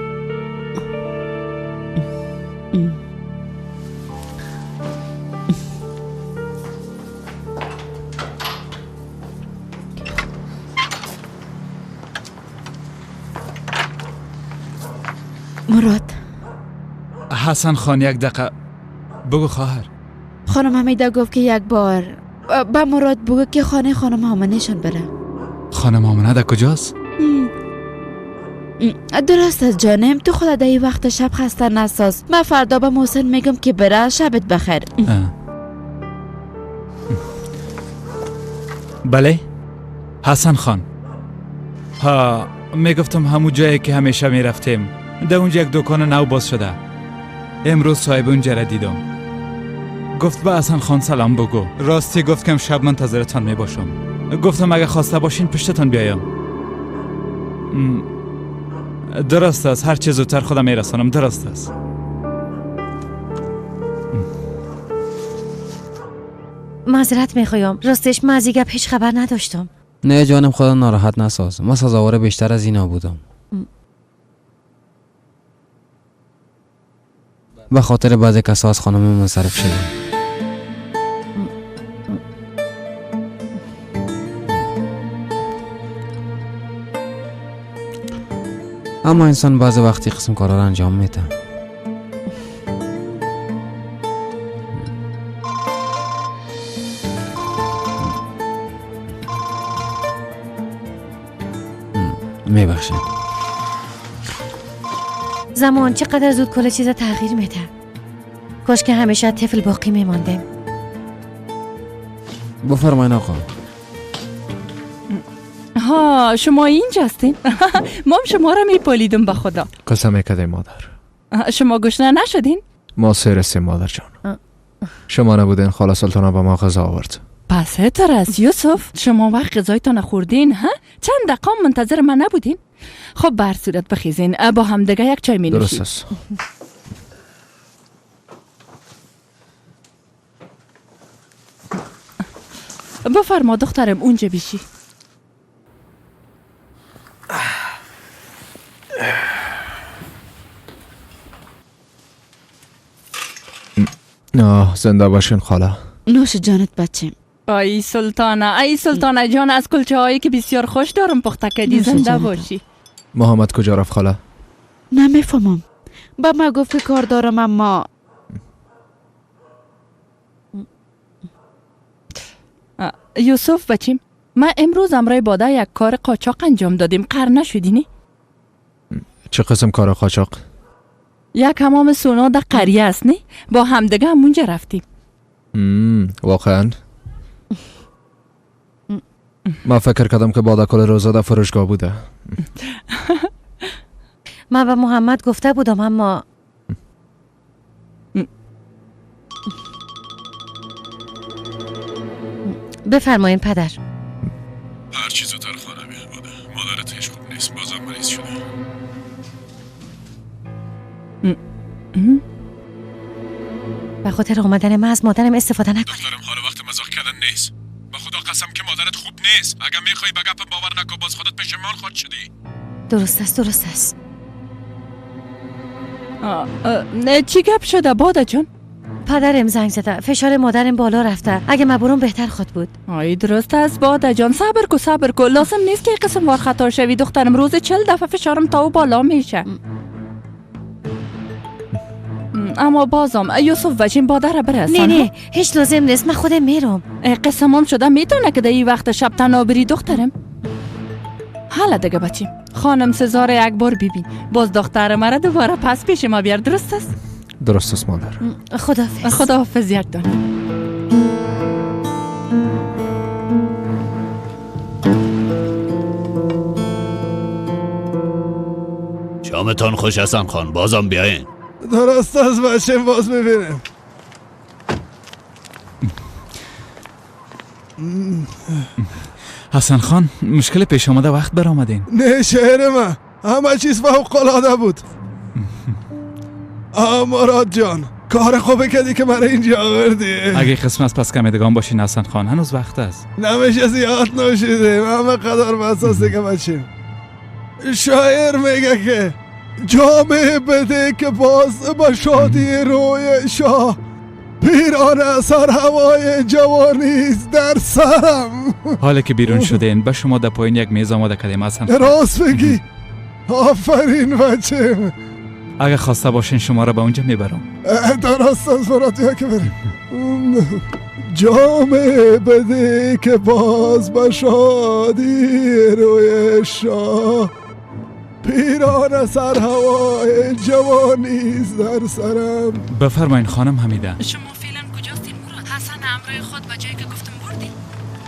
مراد. حسن خان یک دقیقه بگو خواهر. خانم حمیده گفت که یک بار با مراد بگو که خانه خانم آمنهشان بره. خانم آمنه در کجاست؟ درست است جانم، تو خدا در این وقت شب خسته نساز. من فردا به محسن میگم که بره. شبت بخیر. بله حسن خان. میگفتم همون جایی که همیشه میرفتیم، در اونجا یک دکان نو باز شده. امروز صاحب اونجا را دیدم. گفت به حسن خان سلام بگو. راستی گفت که شب منتظرتان میباشم. گفتم اگه خواسته باشین پشتتان بیایم. درست است، هر چه زودتر خودم میرسانم. درست است. معذرت میخوایم، راستش من از این گپ هیچ خبر نداشتم. نه جانم، خدا ناراحت نساز. ما سزاوار بیشتر از اینا بودم. به خاطر بعضی کسا از خانم منصرف شدیم. اما انسان بعضی وقتی قسم کارا را انجام میده. میبخشم. زمان چقدر زود کل چیزا تغییر میده. کاش که همیشه طفل باقی میماندیم. بفرمایین آقا. شما اینجا هستین؟ ما هم شما را میپالیدم به خدا. قسم کده مادر. شما گشنه نشدین؟ ما سرستیم مادر جان. شما نبودین خاله سلطانه به ما غذا آورد. پس هتر است یوسف. شما وقت غذایتان خوردین ها؟ چند دقیقه منتظر من نبودین؟ خب به هر صورت بخیزین با هم دیگه یک چای می نوشیم. درست است. بفرما دخترم اونجا بیشی. زنده باشین خاله. نوش جانت بچم. ای سلطانه جان، از کلچه هایی که بسیار خوش دارم پخته کردی. زنده باشی. محمد کجا رفت خاله؟ نمیفهمم. با ما گفت که کار دارم اما یوسف بچیم، من امروز امرای باده یک کار قاچاق انجام دادیم. قهر نشدینی؟ چه قسم کار قاچاق؟ یک حمام سونا در قریه است نی؟ با همدیگه همونجا رفتیم. واقعا؟ من فکر کردم که باده کل روزا در فروشگاه بوده. من به محمد گفته بودم اما بفرمایین پدر. هر چی زودتر خانه بیان باده. مادرت هیچ خوب نیست. بازم مریض شده. به خاطر آمدن من از مادرم استفاده نکنی. دخترم حال وقت مزاح کردن نیست. به خدا قسم که مادرت خوب نیست. اگه میخوای به گپم باور نکن باز خودت پشیمان خود شدی. درست است. چی گپ شده باده جان؟ پدرم زنگ زده، فشار مادرم بالا رفته. اگه من برم بهتر خود بود. درست است باده جان. صبر کو. لازم نیست که قسم وار خطا شوی دخترم. روز 40 دفعه فشارم تا و بالا میشه. اما بازم یوسف وجین باده را برسان. نه هیچ لازم نیست. من خودم میرم. قسمم شده میتونه که در این وقت شب تنها بری دخترم. حالا دیگه بچیم، خانم سزار یک بار ببین. باز دختر مرا دوباره پس پیش ما بیار. درست است؟ درست است مادر. خداحافظ یک دانه. شامتان خوش حسن خان، بازم بیاین. درست از بچه باز میبینیم. حسن خان مشکل پیش آمده وقت برآمدین. نه شهر من همه چیز فوق العاده بود. مراد جان کار خوبه کردی که من اینجا آوردی. اگه قسم از پس کمیدگان باشین حسن خان هنوز وقت است. نمیشه زیاد نوشیدیم همه قدر بساس دیگه بچیم. شاعر میگه که جامعه بده که باز با شادی روی شاه، پیران سر هوای جوانیست در سرم. حالا که بیرون شدین به شما در پایین یک میز آماده کردیم حسن خان. راست بگی. آفرین بچه. اگه خواسته باشین شما را به اونجا میبرم. درست از مراد که بریم. جامعه بده که باز با شادی روی شاه، پیران سر هوای جوانیست در سرم. بفرمایین خانم حمیده. شما فعلا کجاستین مراد؟ حسن همراه خود به جایی که گفتم بردین؟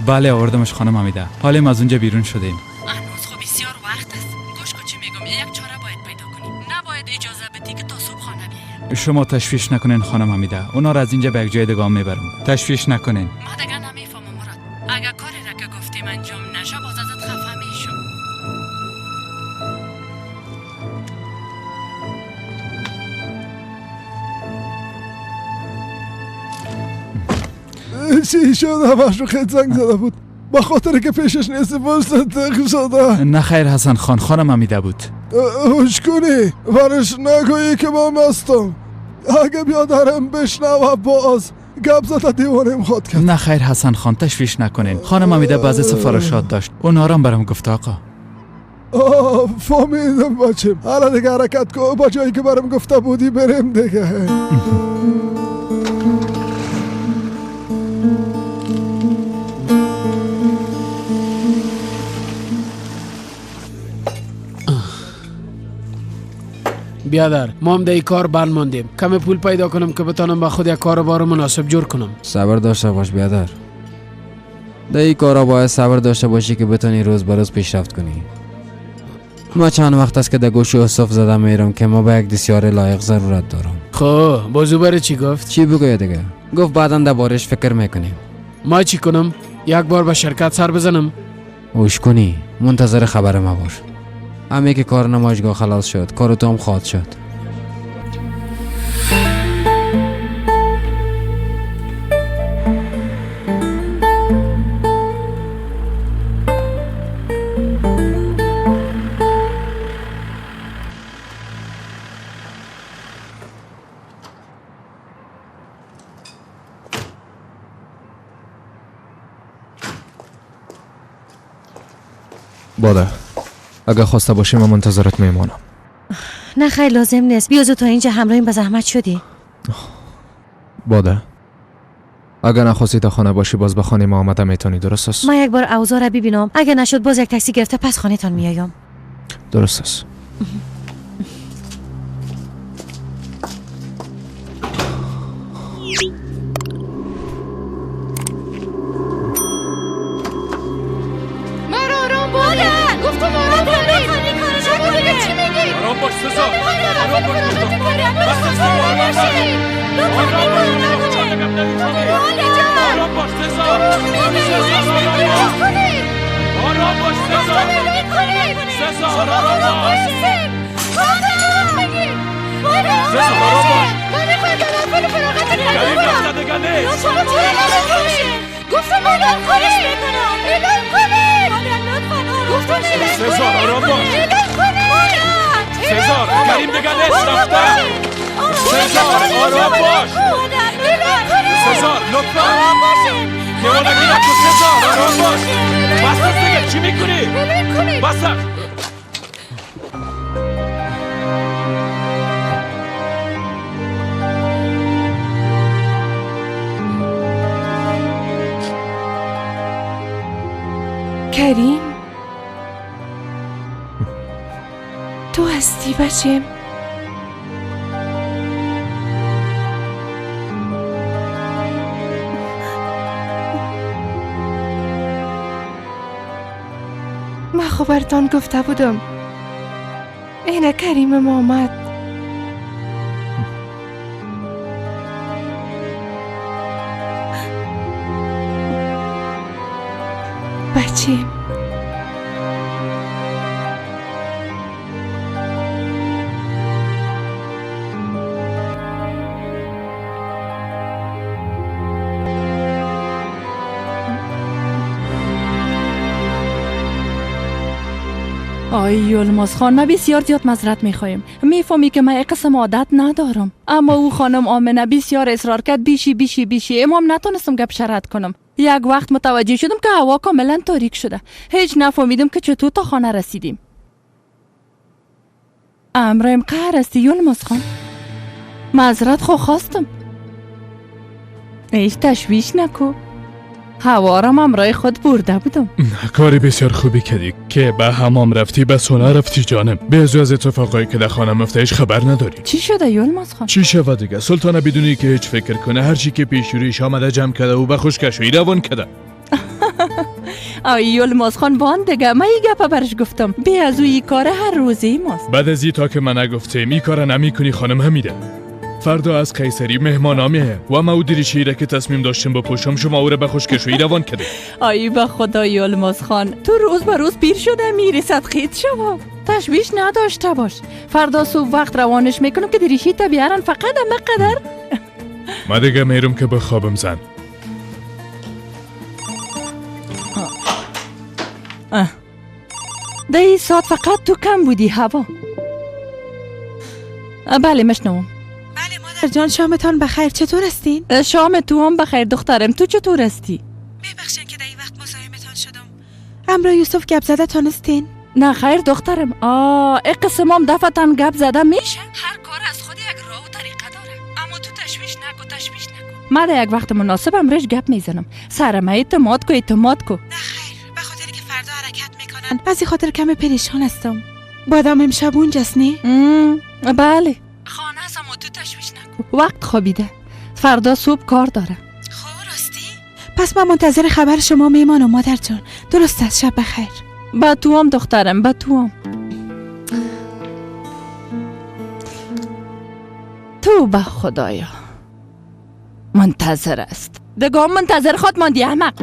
بله آوردمش خانم حمیده. حالا از اونجا بیرون شدیم. هنوز خب بسیار وقت است. گوش کن چی میگم، یک چاره باید پیدا کنیم. نباید اجازه بدی که تا صبح خانه بیایم. شما تشویش نکنین خانم حمیده، اونا را از اینجا به یک جای دیگه میبرم. تشویش نکنین. ما دیگه نمیفهمم مراد. اگه کاری را که گفتیم انجام نشه باز ازت خفه میشم. چی شد؟ همش رو خیلی زنگ زده بود با خاطر که پیشش نیستی باش صدق شده. نه خیر حسن خان، خانم حمیده بود. هوش کنی برش نگویی که با مستم. اگه بیادرم بشنوه باز گپ زده دیوانم خود کرد. نه خیر حسن خان تشویش نکنین. خانم حمیده بعضی سفارشات داشت، اونا را برام گفت آقا. فهمیدم بچم. حالا دیگه حرکت کن با جایی که برام گفته بودی بریم دیگه. بیادر ما هم در این کار بند ماندیم. کم پول پیدا کنم که بتانم با خود یک کاروبار مناسب جور کنم. صبر داشته باش بیادر. در این کارا باید صبر داشته باشی که بتانی روز به روز پیشرفت کنی. ما چند وقت است که در گوش یوسف زدم میرم که ما به یک دستیار لایق ضرورت دارم. خب بازو بره چی گفت؟ چی بگوید دیگه؟ گفت بعدا در بارش فکر میکنیم. ما چی کنم؟ یک بار به شرکت سر بزنم؟ اوش کنی منتظر خبر ما باش. همه که کار نمایشگاه خلاص شد کار تو هم خواهد شد. باده اگه خواسته باشی من منتظرت میمانم. نه خیر لازم نیست، بیا زود تا اینجا همراهیم به زحمت شدی. باده اگه نخواستی تا خانه باشی باز به خانه ما آمده میتونی، درست است؟ من یک بار اوضاع را ببینم، اگه نشد باز یک تاکسی گرفته پس خانه تان میایم. درست است. گفتم آرام کنی چی میگی؟ آرام باش سزار. آرام باش آرام باش سزار. آرام باش سزار. سزار آرام باش. سزار آرام باش. کریم رفته دیگه نیست. گفتم آرام کنی. اعلام کنی. سزار آرام باش. سزار کریم دیگه نیست رفته. سزار آرام باش. سزار لطفا دیوانگی نکن. سزار آرام باش. بس است دیگه چی میکنی؟ بس است. کریم تو هستی بچم؟ من خبرتان گفته بودم اینه کریم آمد. بچیم آی یلماز خان، ما بسیار زیاد معذرت میخوایم. میفهمی که من قسم عادت ندارم، اما او خانم آمنه بسیار اصرار کرد بیشی امام نتونستم گپ شرط کنم. یک وقت متوجه شدم که هوا کاملا تاریک شده، هیچ نفهمیدم که چطور تا خانه رسیدیم. امرایم قهر استی یلماز خان، معذرت خواستم. هیچ تشویش نکو، هوا را امرای خود برده بودم. کاری بسیار خوبی کردی که به حمام رفتی، به سونه رفتی جانم. به از اتفاقایی که در خانه مفتهش خبر نداری. چی شده یلماز خان؟ چی شود دیگه؟ سلطانه بدونی که هیچ فکر کنه، هر چی که پیش رویش آمده جمع کرده و به خوشکشویی روان کرده. آی یلماز خان بان دیگه، من این گپا برش گفتم. بی از او ای کار هر روزی ماست. بعد از تا که من نگفتم ای کار نمیکنی خانم حمیده. فردا از قیصری مهمان میه و ما او دریچه‌ای را که تصمیم داشتیم بپوشم شما او را به خوشکشویی روان کرده. آی به خدا یلماز خان، تو روز به روز پیر شده، میرسد خیت شما. تشویش نداشته باش، فردا صبح وقت روانش میکنم که دریچه‌ای تا بیارن، فقط اما قدر. ما دیگه میرم که بخوابم زن. ده ای ساعت فقط تو کم بودی هوا. بله مشنوم. مادر جان شامتان بخیر، چطور هستین؟ شام تو هم بخیر دخترم، تو چطور هستی؟ ببخشین که در این وقت مزاحمتان شدم. امرا یوسف گپ زده تانستین؟ نه خیر دخترم. قسم هم دفتن گپ زده میشه؟ هر کار از خود یک راه و طریقه داره، اما تو تشویش نکو. من در یک وقت مناسب امرش گپ میزنم. سرمه اعتماد کو. نه خیر، به خاطر که فردا حرکت میکنن، بعضی خاطر کم پریشان هستم. بادام امشب اونجاست نی؟ بله خانه هستم و تو تشویش نکو. وقت خوابیده، فردا صبح کار داره. خب راستی؟ پس من منتظر خبر شما میمانم مادر جان. درست است، شب بخیر. با تو هم دخترم، با تو هم. تو به خدایا منتظر است. دگاه منتظر خود ماندی احمق.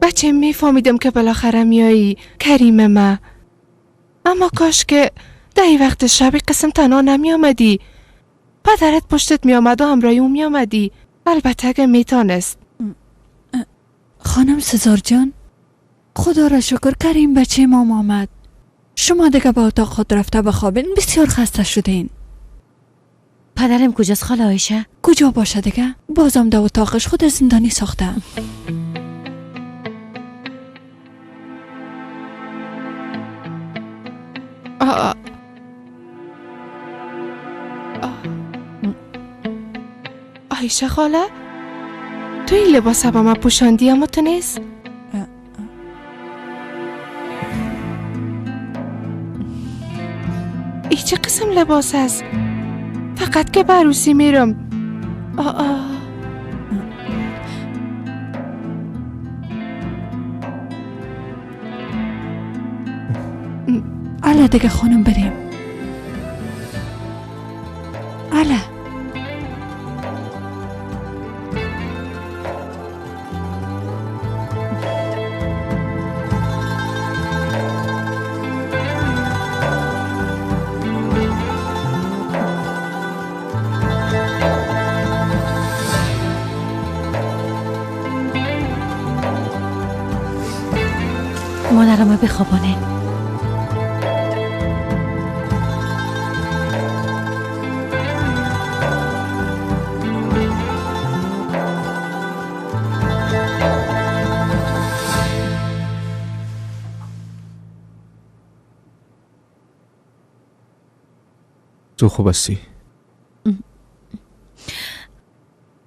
بچه میفهمیدم که بالاخره میایی کریم ما، اما کاش که در این وقت شب قسم تنها نمی آمدی. پدرت پشتت می آمد و همراهی اون می آمدی. البته اگه میتانست. خانم سزار جان، خدا را شکر کریم بچه ما آمد. شما دیگه به اتاق خود رفته بخوابین، بسیار خسته شدین. پدرم کجاست خاله عایشه؟ کجا باشه دیگه؟ بازم در اتاقش خود زندانی ساخته. عایشه خاله، تو این لباس با من پوشاندی اما تو نیست؟ ای چه قسم لباس است؟ فقط که عروسی میرم. اله دیگه خانم بریم. اله مادرم بخوابانه. تو خوب هستی؟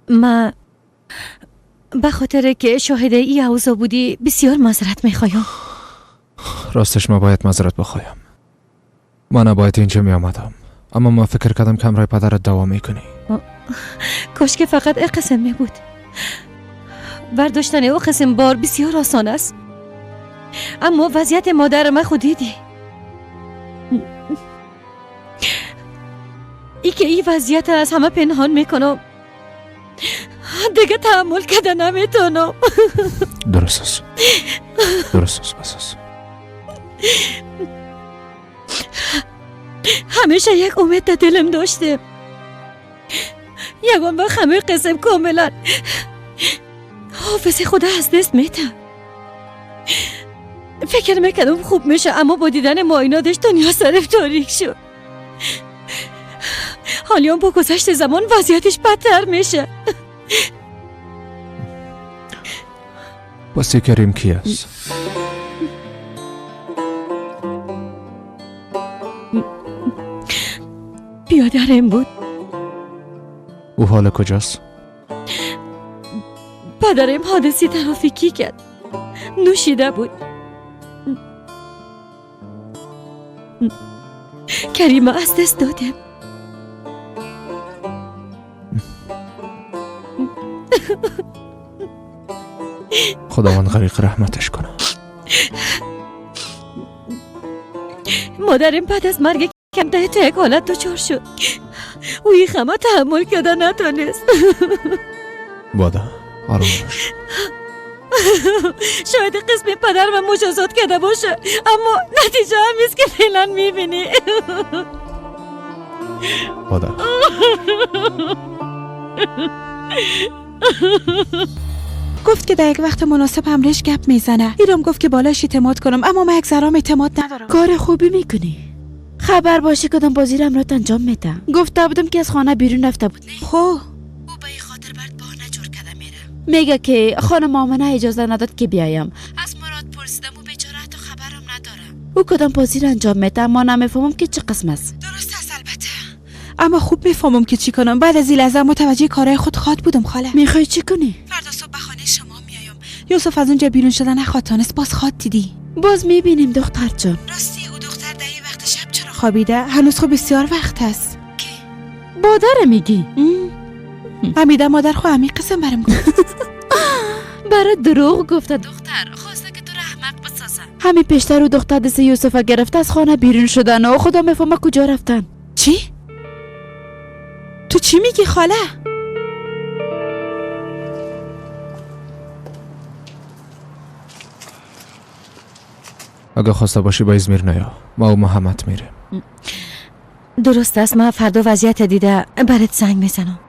ما به خاطر که شاهد ای اوضاع بودی بسیار معذرت میخوایم. راستش ما باید معذرت بخوایم. من نباید اینجا می آمدم، اما ما فکر کردم که همراه پدرت دوام میکنی. کاش که فقط این قسم می بود. برداشتن او قسم بار بسیار آسان است. اما وضعیت مادر من خود دیدی. ای که این وضعیت از همه پنهان میکنم دیگه تحمل کده نمیتونم. درست است بس است. همیشه یک امید در دلم داشته، یگان وقت همه قسم کاملا حافظ خدا از دست میتم. فکر میکردم خوب میشه، اما با دیدن معایناتش دنیا سرف تاریک شد. حالیان با گذشت زمان وضعیتش بدتر میشه. باستی کریم کی است؟ بیادرم بود. او حال کجاست؟ پدرم حادثی ترافیکی کرد، نوشیده بود. کریمه از دست دادم. خداوند غریق رحمتش کنه. مادرم بعد از مرگ کم تو یک حالت دچار شد. او این خمه تحمل کرده نتونست. بادا آروم باش. شاید قسم پدر من مجازات کرده باشه، اما نتیجه همیست که فعلا میبینی. بادا گفت که در یک وقت مناسب همرش گپ میزنه. ایرام گفت که بالاش اعتماد کنم، اما من یک ذرام اعتماد ندارم. کار خوبی میکنی. خبر باشه کدام بازی رو امرات انجام میده. گفته بودم که از خانه بیرون رفته بود. خو او به این خاطر برد بهانه جور کرده میره. میگه که خانم آمنه اجازه نداد که بیایم. از مراد پرسیدم و بیچاره حتی خبرم نداره. او کدام بازی رو انجام میده، اما نمیفهمم که چه قسم است. درست است البته، اما خوب میفهمم که چی کنم. بعد از این لحظه متوجه کارهای خود خواد بودم. خاله میخوای چی کنی؟ فردا صبح به خانه شما میایم. یوسف از اونجا بیرون شده نخواد تانست، باز خواد دیدی. باز میبینیم دختر جان. راستی او دختر در این وقت شب چرا خوابیده؟ هنوز خب بسیار وقت است. مادر میگی؟ حمیده مادر خو همین قسم برم گفت. برای دروغ گفته دختر، خواسته که تو رو احمق بسازه. همین پیشتر او دختر دست یوسف گرفته از خانه بیرون شدن و خدا میفهمه کجا رفتن. چی؟ تو چی میگی خاله؟ اگه خواسته باشی با ازمیر نیا، ما و محمد میریم. درست است، من فردا وضعیت دیده برات زنگ میزنم.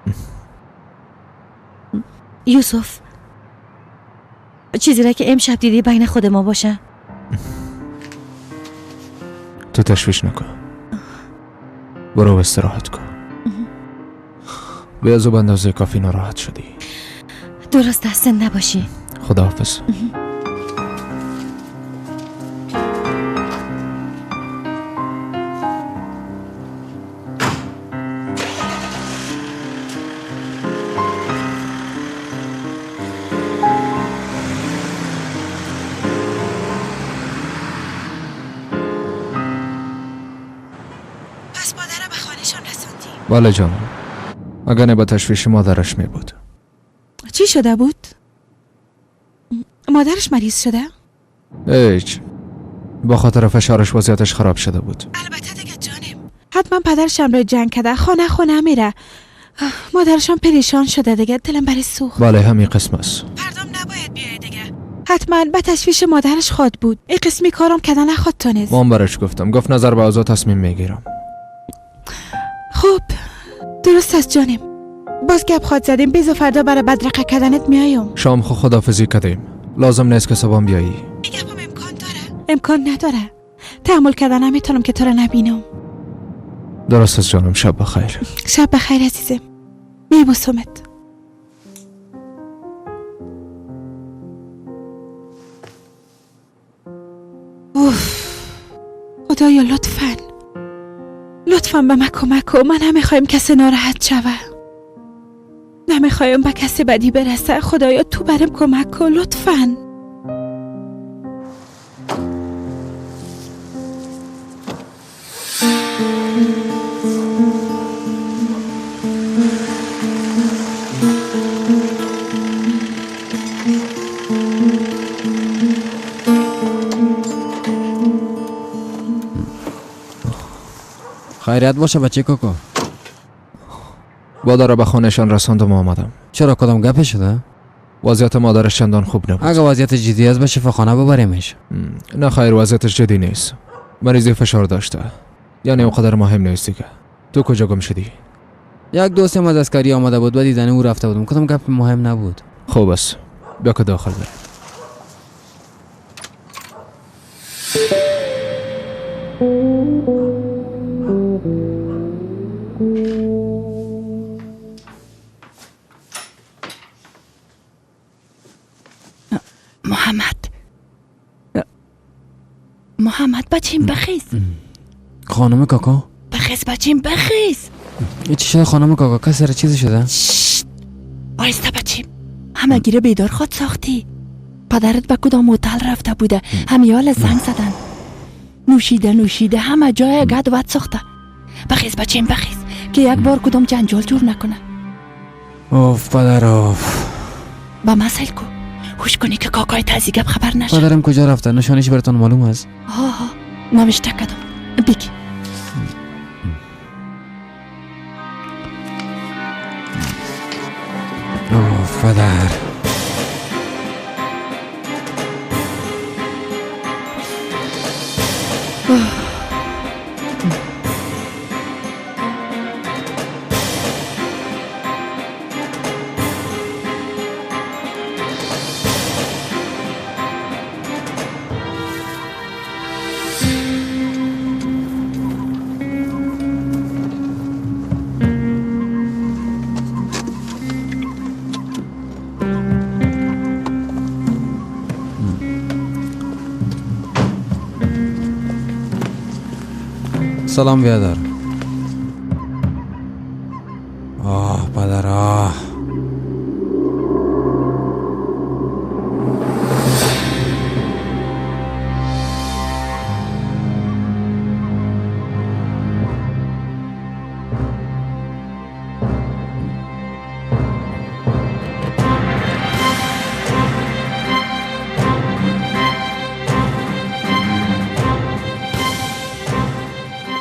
یوسف، چیزی را که امشب دیدی بین خود ما باشه. تو تشویش نکن، برو استراحت کن. به از و اندازه کافی ناراحت شدی. درست است، نباشی. خداحافظ. پس مادر به خانه‌شان رسوندی؟ بله جانم، اگر نه به تشویش مادرش می بود. چی شده بود؟ مادرش مریض شده؟ هیچ، با خاطر فشارش وضعیتش خراب شده بود. البته دیگه جانم، حتما پدرشم رو جنگ کرده، خونه میره. مادرشم پریشان شده دیگه، دلم برای سوخت. بله همین قسم است. پردام نباید بیای دیگه. حتما به تشویش مادرش خواد بود. این قسمی کارم کردن نخواد تونست. من برش گفت نظر به آزاد تصمیم میگیرم. خوب، درست است جانم. باز گپ خواد زدیم، بیز و فردا برای بدرقه کردنت میایم. شام خو خدافزی کردیم، لازم نیست که صبحم بیایی. این گپم امکان داره؟ امکان نداره. تحمل کردن نمیتونم که تو رو نبینم. درست است جانم، شب بخیر. شب بخیر عزیزم، میبوسمت. اوف، خدایا لطفاً به من کمک کن. من نمیخوایم کسی ناراحت شوه، نمیخوایم به کسی بدی برسه. خدایا تو برام کمک کن لطفاً. خیریت باشه بچه کوکو. مادر به خانهشان رساندم و آمدم. چرا کدام گپی شده؟ وضعیت مادرش چندان خوب نبود. اگه وضعیت جدی است به شفاخانه ببریمش. نه خیر، وضعیتش جدی نیست. مریضی فشار داشته. یعنی اونقدر مهم نیست دیگه. تو کجا گم شدی؟ یک دوستم از اسکاری آمده بود و دیدن او رفته بودم. کدام گپ مهم نبود. خوب است. بیا که داخل بریم. محمد بچیم بخیز. خانم کاکا بخیز بچیم بخیز. این چی شده خانم کاکا؟ کسی را چیزی شده؟ آیسته بچیم. همه گیره بیدار خود ساختی. پدرت به کدام هتل رفته بوده، همیال زنگ زدن، نوشیده همه جای گد ود ساخته. بخیز بچیم بخیز که یک بار کدام جنجال جور نکنه. اوف پدر اوف. با مسئل کو خوش کنی که کاکای تازی گپ خبر نشه. پدرم کجا رفته؟ نشانیش براتون معلوم است؟ ها نوشته کدام بگی. اوف پدر. سلام بیادر. آه پدر آه.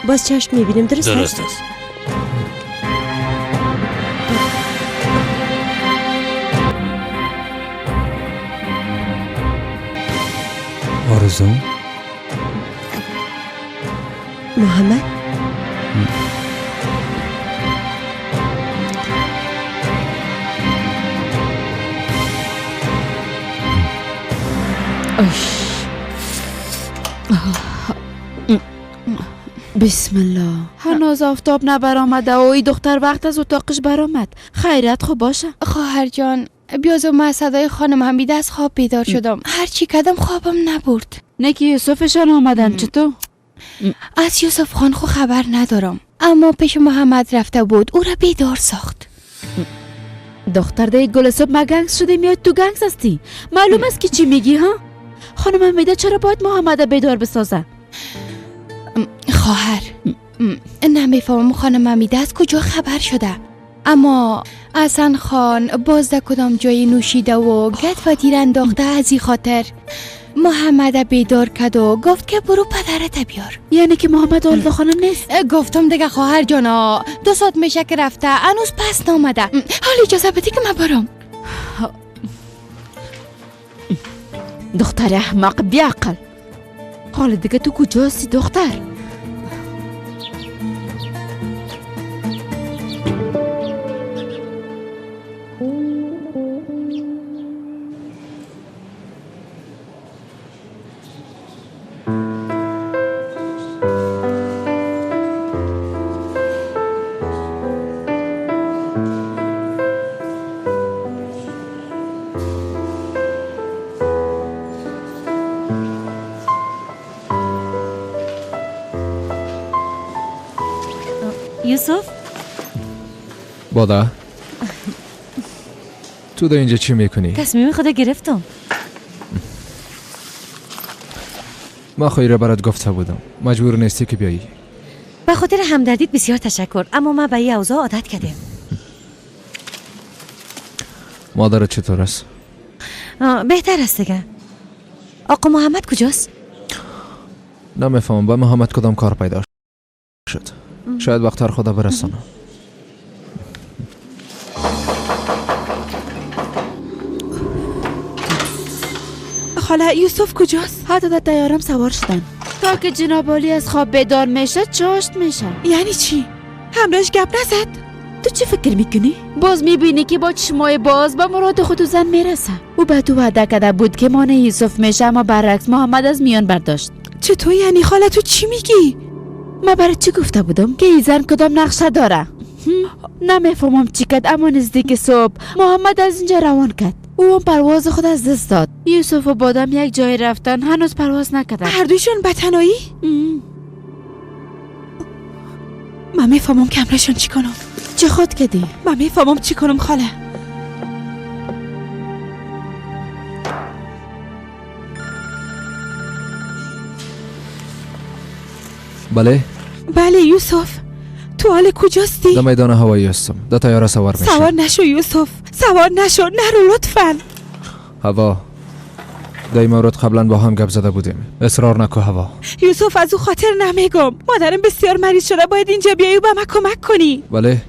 باز چشم میبینیم درست است. آرزو محمد بسم الله. هنوز آفتاب نبرآمده و این دختر وقت از اتاقش برآمد. خیرت خوب باشه. خواهر جان بیازو من صدای خانم حمیده از خواب بیدار شدم. هرچی کدم خوابم نبرد. نکی یوسفشان آمدن چطور؟ از یوسف خان خو خبر ندارم، اما پیش محمد رفته بود او را بیدار ساخت. دختر ده گل صبح ما گنگس شده میاد تو گنگس هستی. معلوم است که چی میگی ها؟ خانم حمیده چرا باید محمد بیدار بسازه؟ خواهر نمیفهمم خانم حمیده از کجا خبر شده، اما حسن خان باز در کدام جای نوشیده و گد و تیر انداخته. از این خاطر محمد بیدار کرد و گفت که برو پدرت بیار. یعنی که محمد آلوه خانه نیست؟ گفتم دیگه خواهر جانا 2 ساعت میشه که رفته، هنوز پس نامده. حالا اجازه بدی که من برم. دختر احمق بیعقل. حالا دیگه تو کجاستی دختر؟ یوسف بادا تو در اینجا چی میکنی؟ تصمیم خدا گرفتم. ما خیره برات گفته بودم مجبور نیستی که بیایی. به خاطر همدردیت بسیار تشکر، اما ما به این اوضاع عادت کردیم. مادرت چطور است؟ بهتر است دیگه. آقا محمد کجاست؟ نمیفهمم با محمد کدام کار پیدا شد. شاید وقت خدا برسانم. خاله یوسف کجاست؟ حتی در طیارم سوار شدن تا که جناب عالی از خواب بیدار میشه چاشت میشه. یعنی چی؟ همراهش گپ نزد؟ تو چی فکر میکنی؟ باز میبینی که با چشمای باز با مراد خود و زن میرسه. او به تو وعده کرده بود که مانع یوسف میشه، اما برعکس محمد از میان برداشت. چطور یعنی خاله؟ تو چی میگی؟ ما برای چی گفته بودم که این زن کدام نقشه داره؟ نمیفهمم چی کرد، اما نزدیک صبح محمد از اینجا روان کرد. او هم پرواز خود از دست داد. یوسف و بادام یک جای رفتن، هنوز پرواز نکردن. هر دویشون به تنهایی؟ من میفهمم که امرشون چی کنم. چه خود کردی؟ من میفهمم چی کنم خاله. بله؟ بله یوسف، تو حال کجاستی؟ در میدان هوایی هستم. در طیاره سوار میشم. سوار نشو یوسف، سوار نشو، نرو لطفاً. هوا، در این مورد قبلا با هم گپ زده بودیم. اصرار نکو هوا. یوسف از او خاطر نمیگم. مادرم بسیار مریض شده، باید اینجا بیایی و به من کمک کنی. بله؟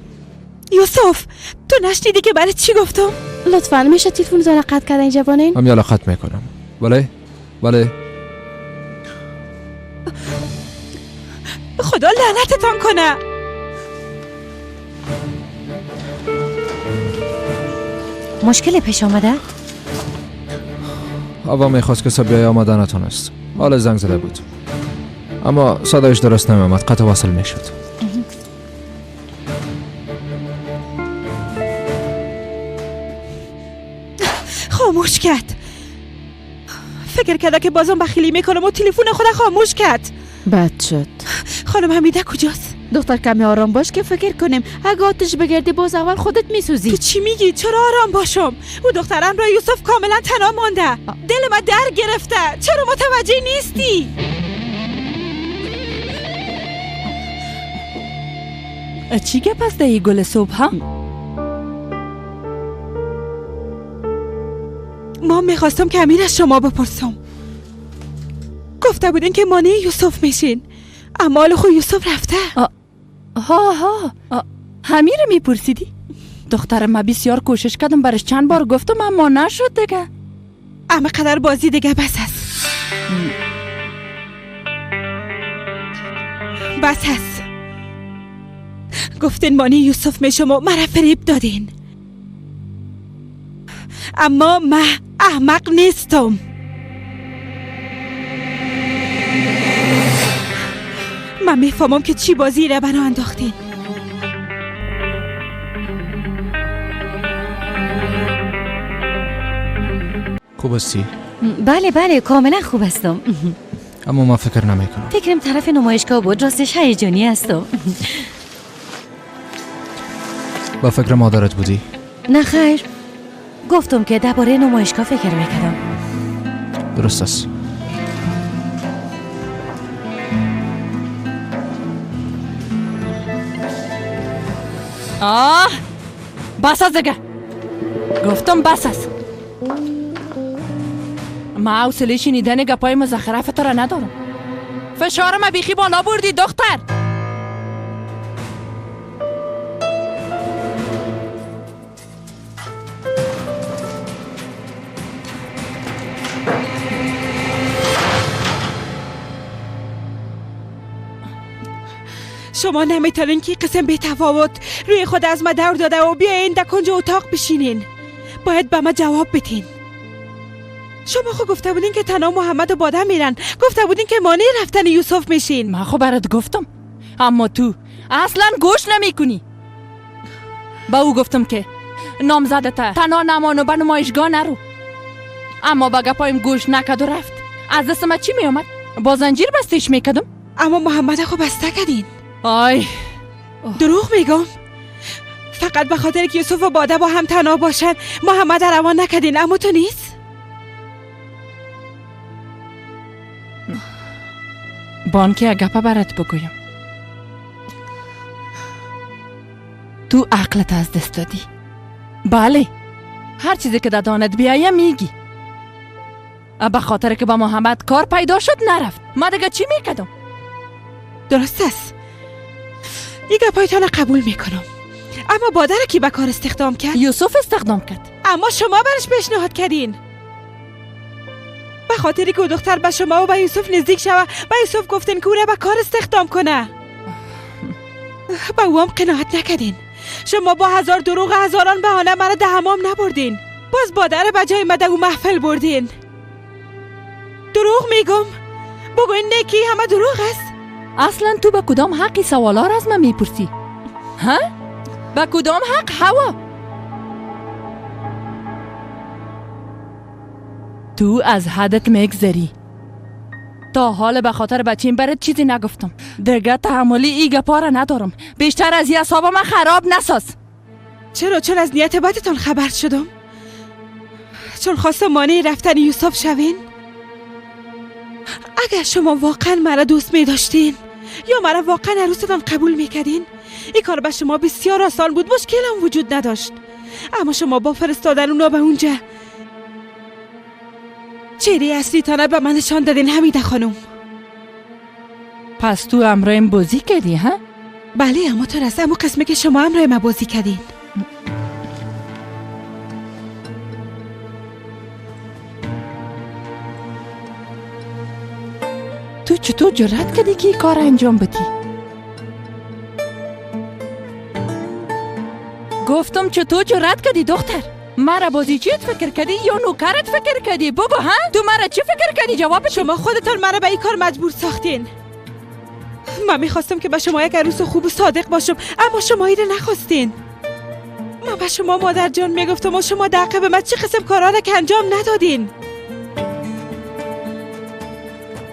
یوسف، تو نشنیدی که برای چی گفتم؟ لطفاً میشه تلفن رو قطع کردن اینجا بانین؟ هم یالا قطع میکنم. بله؟ بله؟ خدا لعنتتان کنه. مشکلی پیش آمده؟ هوا میخواست که بیای آماده نتونست. حالا زنگ زده بود. اما صدایش درست نمیامد، قطع وصل میشد. خاموش کرد. فکر کرده که بازم بخیلی میکنم و تلفن خود خاموش کرد. بد شد. خانم حمیده کجاست؟ دختر کمی آرام باش که فکر کنیم. اگه آتش بگردی باز اول خودت میسوزی. تو چی میگی؟ چرا آرام باشم؟ او دخترم را یوسف کاملا تنها مانده. دل من در گرفته. چرا متوجه نیستی؟ چی گپ است ای گل صبح هم؟ ما میخواستم که امیر از شما بپرسم. گفته بودین که مانع یوسف میشین، اما حالا خو یوسف رفته. ها همین رو میپرسیدی؟ دخترم من بسیار کوشش کردم برش، چند بار گفتم اما نشد دیگه. اما قدر بازی دیگه بس هست. بس هست. گفتین مانع یوسف میشم و مرا فریب دادین، اما من احمق نیستم. من میفهمم که چی بازی را بنا انداختین. خوب هستی؟ بله کاملا خوب هستم. اما من فکر نمیکنم. فکرم طرف نمایشگاه بود، راستش هیجانی هستم. با فکر مادرت بودی؟ نه خیر، گفتم که درباره نمایشگاه فکر میکردم. درست است. بس از دیگه. گفتم بس از. ما حوصله شنیدن گپای مزخرف تو را ندارم. فشارم بیخی بالا بردی دختر. شما نمیتونین که قسم بی تفاوت روی خود از ما دور داده و بیاین در کنج اتاق بشینین. باید به ما جواب بدین. شما خود گفته بودین که تنها محمد و بادم میرن. گفته بودین که مانع رفتن یوسف میشین. من خود برات گفتم، اما تو اصلا گوش نمی کنی. با او گفتم که نامزدت تنها نمان و به نمایشگاه نرو، اما با گپایم گوش نکد و رفت. از دست من چی میامد؟ با زنجیر بستش میکدم. اما محمد خود بسته کردین. آی دروغ میگم. فقط به خاطر که یوسف و باده با هم تنها باشن محمد روان نکردین، اما تو نیست. بانکی اگپا برات بگویم، تو عقلت از دست دادی. بله، هر چیزی که دادانت بیایه میگی. به خاطر که با محمد کار پیدا شد نرفت. ما دیگه چی میکردم؟ درست است. این گپایتان قبول میکنم، اما بادر کی به کار استخدام کرد؟ یوسف استخدام کرد. اما شما برش پیشنهاد کردین. به خاطری که او دختر به شما و به یوسف نزدیک شوه، به یوسف گفتین که او را به کار استخدام کنه. به او هم قناعت نکردین. شما با هزار دروغ هزاران بهانه مرا ده حمام نبردین. باز بادر به جای مده او محفل بردین. دروغ میگم؟ بگوین نیکی همه دروغ است. اصلا تو به کدام حقی سوالا را از من میپرسی؟ ها؟ به کدام حق هوا؟ تو از حدت میگذری. تا حال به خاطر بچیم برات چیزی نگفتم. دیگه تحملی ای گپا را ندارم. بیشتر از یه اعصابم خراب نساز. چرا؟ چون از نیت بدتان خبر شدم؟ چون خواستم مانع رفتن یوسف شوین؟ اگر شما واقعا مرا دوست می داشتین یا مرا واقعا عروستان قبول می کردین، این کار به شما بسیار آسان بود، مشکل هم وجود نداشت. اما شما با فرستادن اونا به اونجا چهره اصلی تانه به من نشان دادین حمیده خانم. پس تو امرایم بازی کردی ها؟ بله، اما تو رسه اما قسمه که شما امرایم بازی کردین. تو چطور جرأت کردی که این کار انجام بدی؟ گفتم چطور جرأت کردی دختر؟ مرا بازیچیت فکر کردی یا نوکرت فکر کردی؟ بگو ها؟ تو مرا چی فکر کردی؟ جواب شما خودتان مرا به این کار مجبور ساختین. من میخواستم که به شما یک عروس خوب و صادق باشم، اما شما ایره نخواستین. من به شما مادر جان میگفتم و شما دقیقه به من چه قسم کارا را که انجام ندادین.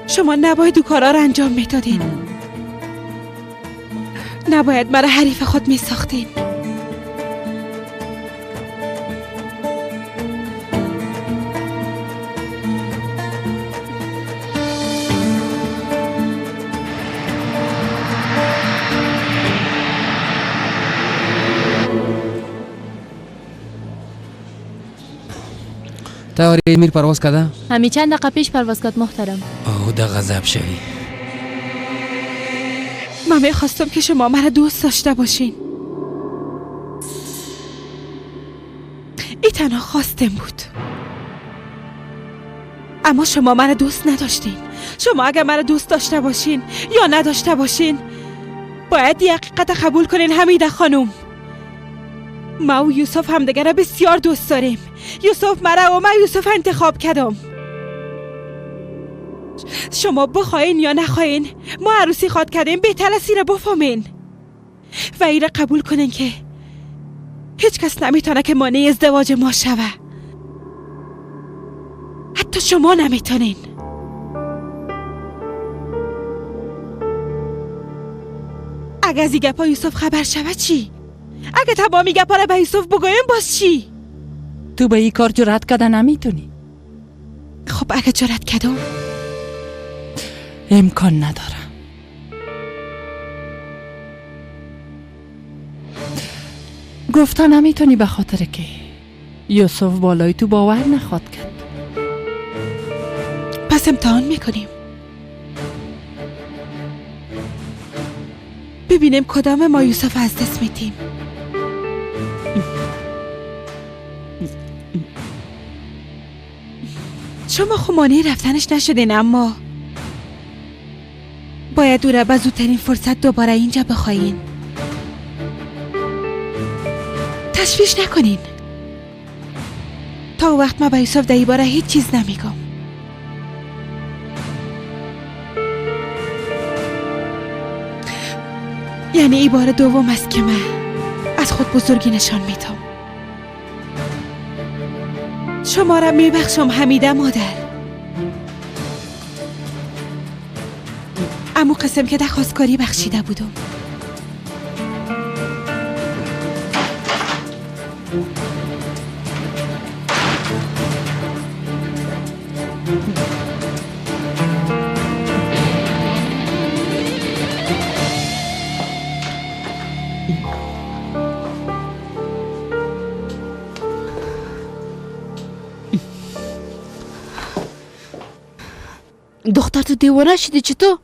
شما نباید دو کارا را انجام میدادین. نباید مرا حریف خود میساختین. تیاری میر پرواز کرده؟ همین چند دقیقه پیش پرواز کرد محترم. او ده غضب شوی. من میخواستم که شما مرا دوست داشته باشین. این تنها خواستم بود. اما شما مرا دوست نداشتین. شما اگر مرا دوست داشته باشین یا نداشته باشین، باید یک حقیقت قبول کنین حمیده خانم. ما و یوسف همدیگر را بسیار دوست داریم. یوسف مرا و من یوسف انتخاب کردم. شما بخواین یا نخواین، ما عروسی خواد کردیم، بهتر است را بفهمین و این را قبول کنین که هیچ کس نمیتونه که مانع ازدواج ما شوه. حتی شما نمیتونین. اگه از این گپا یوسف خبر شوه چی؟ اگه تمامی گپا را به یوسف بگویم باز چی؟ تو به این کار جرأت کردن نمیتونی. خب اگه جرأت کردم امکان نداره. گفتن نمیتونی به خاطر که یوسف بالای تو باور نخواد کرد. پس امتحان میکنیم، ببینیم کدام ما یوسف از دست میدیم. شما خب مانع رفتنش نشدین، اما باید او را به زودترین فرصت دوباره اینجا بخواین. تشویش نکنین. تا وقت ما به یوسف در این باره هیچ چیز نمیگم. یعنی این بار دوم است که من از خود بزرگی نشان میدم. شما را میبخشم حمیده مادر، اما قسم که درخواستکاری بخشیده بودم. دختر تو دیوانه شدی چطور؟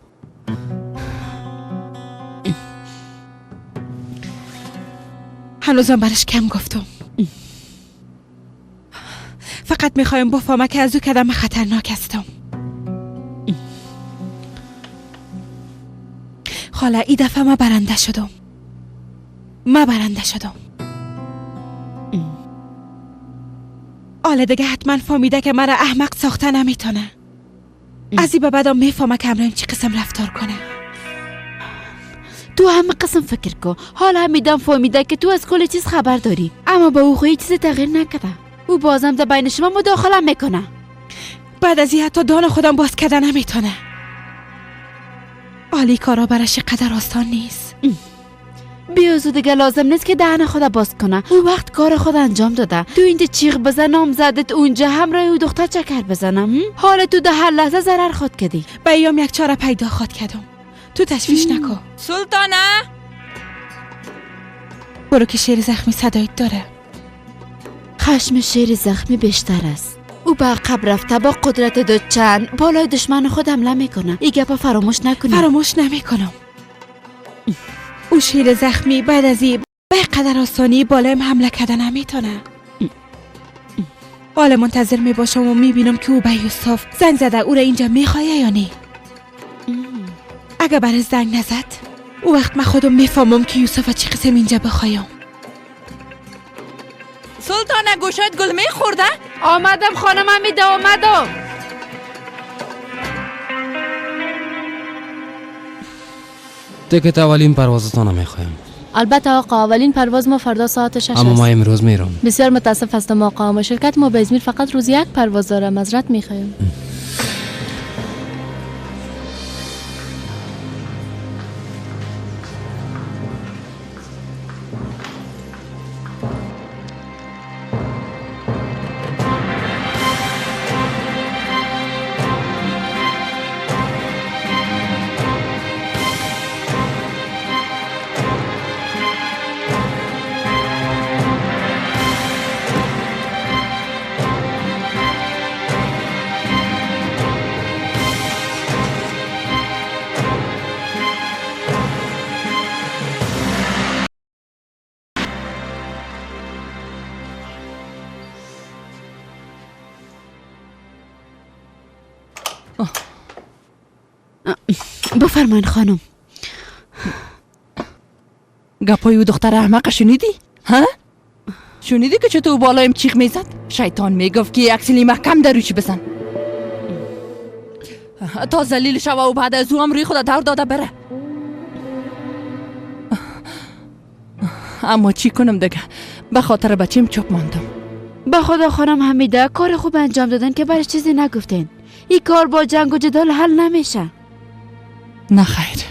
هنوزم برش کم گفتم. فقط میخوایم بفهمم که از او کدام خطرناک هستم. خاله ای دفعه ما برنده شدم. حالا دیگه حتما فهمیده که مرا احمق ساخته نمیتونه. از این به بعد میفهمه که امروز چی قسم رفتار کنه. تو همه قسم فکر کن. حالا میدم فهمیده که تو از کل چیز خبر داری، اما با او خواهی چیزی تغییر نکرده. او بازم در بین شما مداخله میکنه. بعد از این حتی دان خودم باز کرده نمیتونه. حالی کارا برش قدر آسان نیست. بیازو دیگه لازم نیست که دهن خود باز کنه. او وقت کار خود انجام داده. تو اینجا چیغ بزنم زدت اونجا همراه او دختر چکر بزنم. حالا تو ده هر لحظه ضرر خود کردی. به ایام یک چاره پیدا خود کردم. تو تشویش نکن. سلطانه برو که شیر زخمی صدایت داره. خشم شیر زخمی بیشتر است. او به عقب رفته با قدرت دو چند بالای دشمن خود حمله میکنه. این گپا فراموش نکنی. فراموش نمیکنم. او شیر زخمی بعد از این به قدر آسانی بالایم حمله کردن نمیتونه. حالا منتظر میباشم و میبینم که او به یوسف زنگ زده او را اینجا میخواه یا نه. اگه برای زنگ نزد او وقت من خودم میفهمم که یوسف چی قسم اینجا بخوایم. سلطانه گوشت گل میخورده؟ آمدم خانم حمیده آمدم. تکت اولین پروازتان میخوایم. البته آقا اولین پرواز ما فردا ساعت 6 است. اما ما امروز میرم. بسیار متاسف هستم آقا، اما شرکت ما به ازمیر فقط روز یک پرواز داره. معذرت میخوایم. بفرمایین خانم. گپای او دختر احمق شنیدی؟ ها؟ شنیدی که چطور بالایم چیخ میزد؟ شیطان میگفت که اکسلی محکم دروچی بزن تا ذلیل شوه و بعد از او هم روی خود دور داده بره. اما چی کنم دیگه؟ به خاطر بچیم چپ ماندم. به خدا خانم حمیده کار خوب انجام دادن که برش چیزی نگفتین. این کار با جنگ و جدال حل نمیشه. نه خیر،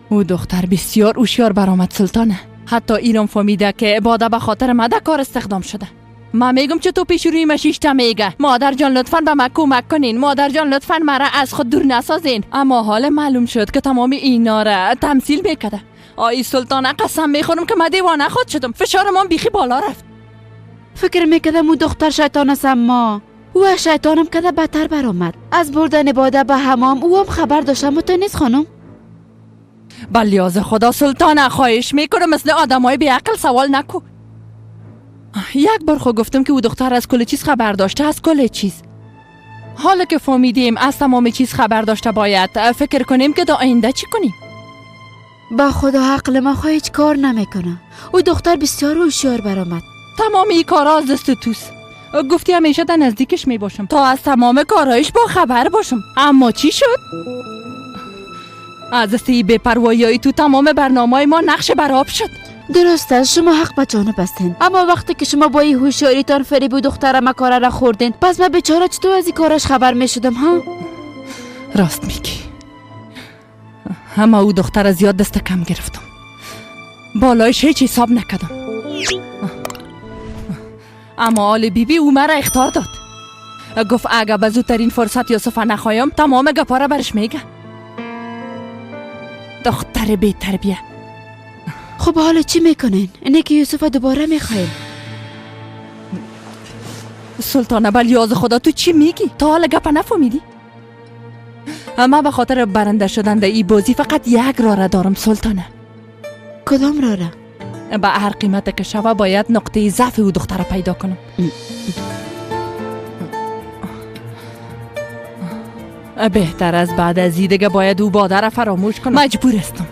او دختر بسیار هوشیار برآمد سلطانه. حتی ایران فهمیده که باده به خاطر مده کار استخدام شده. من میگم چطور پیش روی مشیشته میگه مادر جان لطفاً به من کمک کنین، مادر جان لطفاً مرا از خود دور نسازین. اما حال معلوم شد که تمام اینا را تمثیل میکده. آی سلطانه قسم میخورم که من دیوانه خود شدم. فشارم بیخی بالا رفت. فکر میکردم او دختر شیطان است، اما او شیطانم کده بدتر برآمد. از بردن باده به حمام او هم خبر داشتم. متونیست خانم؟ بلیاز خدا سلطانه خواهش میکنم مثل آدمای بی عقل سوال نکو. یک بار خود گفتم که او دختر از کل چیز خبر داشته. از کل چیز. حالا که فهمیدیم از تمام چیز خبر داشته باید فکر کنیم که تا آینده چی کنیم. با خدا عقل ما هیچ کار نمیکنه. او دختر بسیار هوشیار برآمد. تمام این کارا از دست توست. گفتی همیشه در نزدیکش می باشم تا از تمام کارهایش با خبر باشم. اما چی شد؟ از دست این بی‌پروایی تو تمام برنامه‌های ما نقش برآب شد. درست است، شما حق به جانب هستین، اما وقتی که شما با این هوشیاریتان فریب و دخترم کارا را خوردین، پس من بیچاره چطور از این کارش خبر می شدم ها؟ راست میگی. اما او دختر از زیاد دست کم گرفتم. بالایش هیچ حساب نکردم. اما آل بیبی او مرا اخطار داد. گفت اگه به زودترین فرصت یوسف نخوایم تمام گپا را برش میگه. دختر بی تربیه. خب حالا چی میکنین؟ اینه که یوسف دوباره میخوایم. سلطانه بلیاز خدا تو چی میگی؟ تا حالا گپا نفهمیدی؟ اما به خاطر برنده شدن در ای بازی فقط یک راه را دارم سلطانه. کدام راه را؟ به هر قیمت که شوه باید نقطه ضعف او دختر پیدا کنم. بهتر از بعد از این دیگه باید او باده را فراموش کنم. مجبور استم.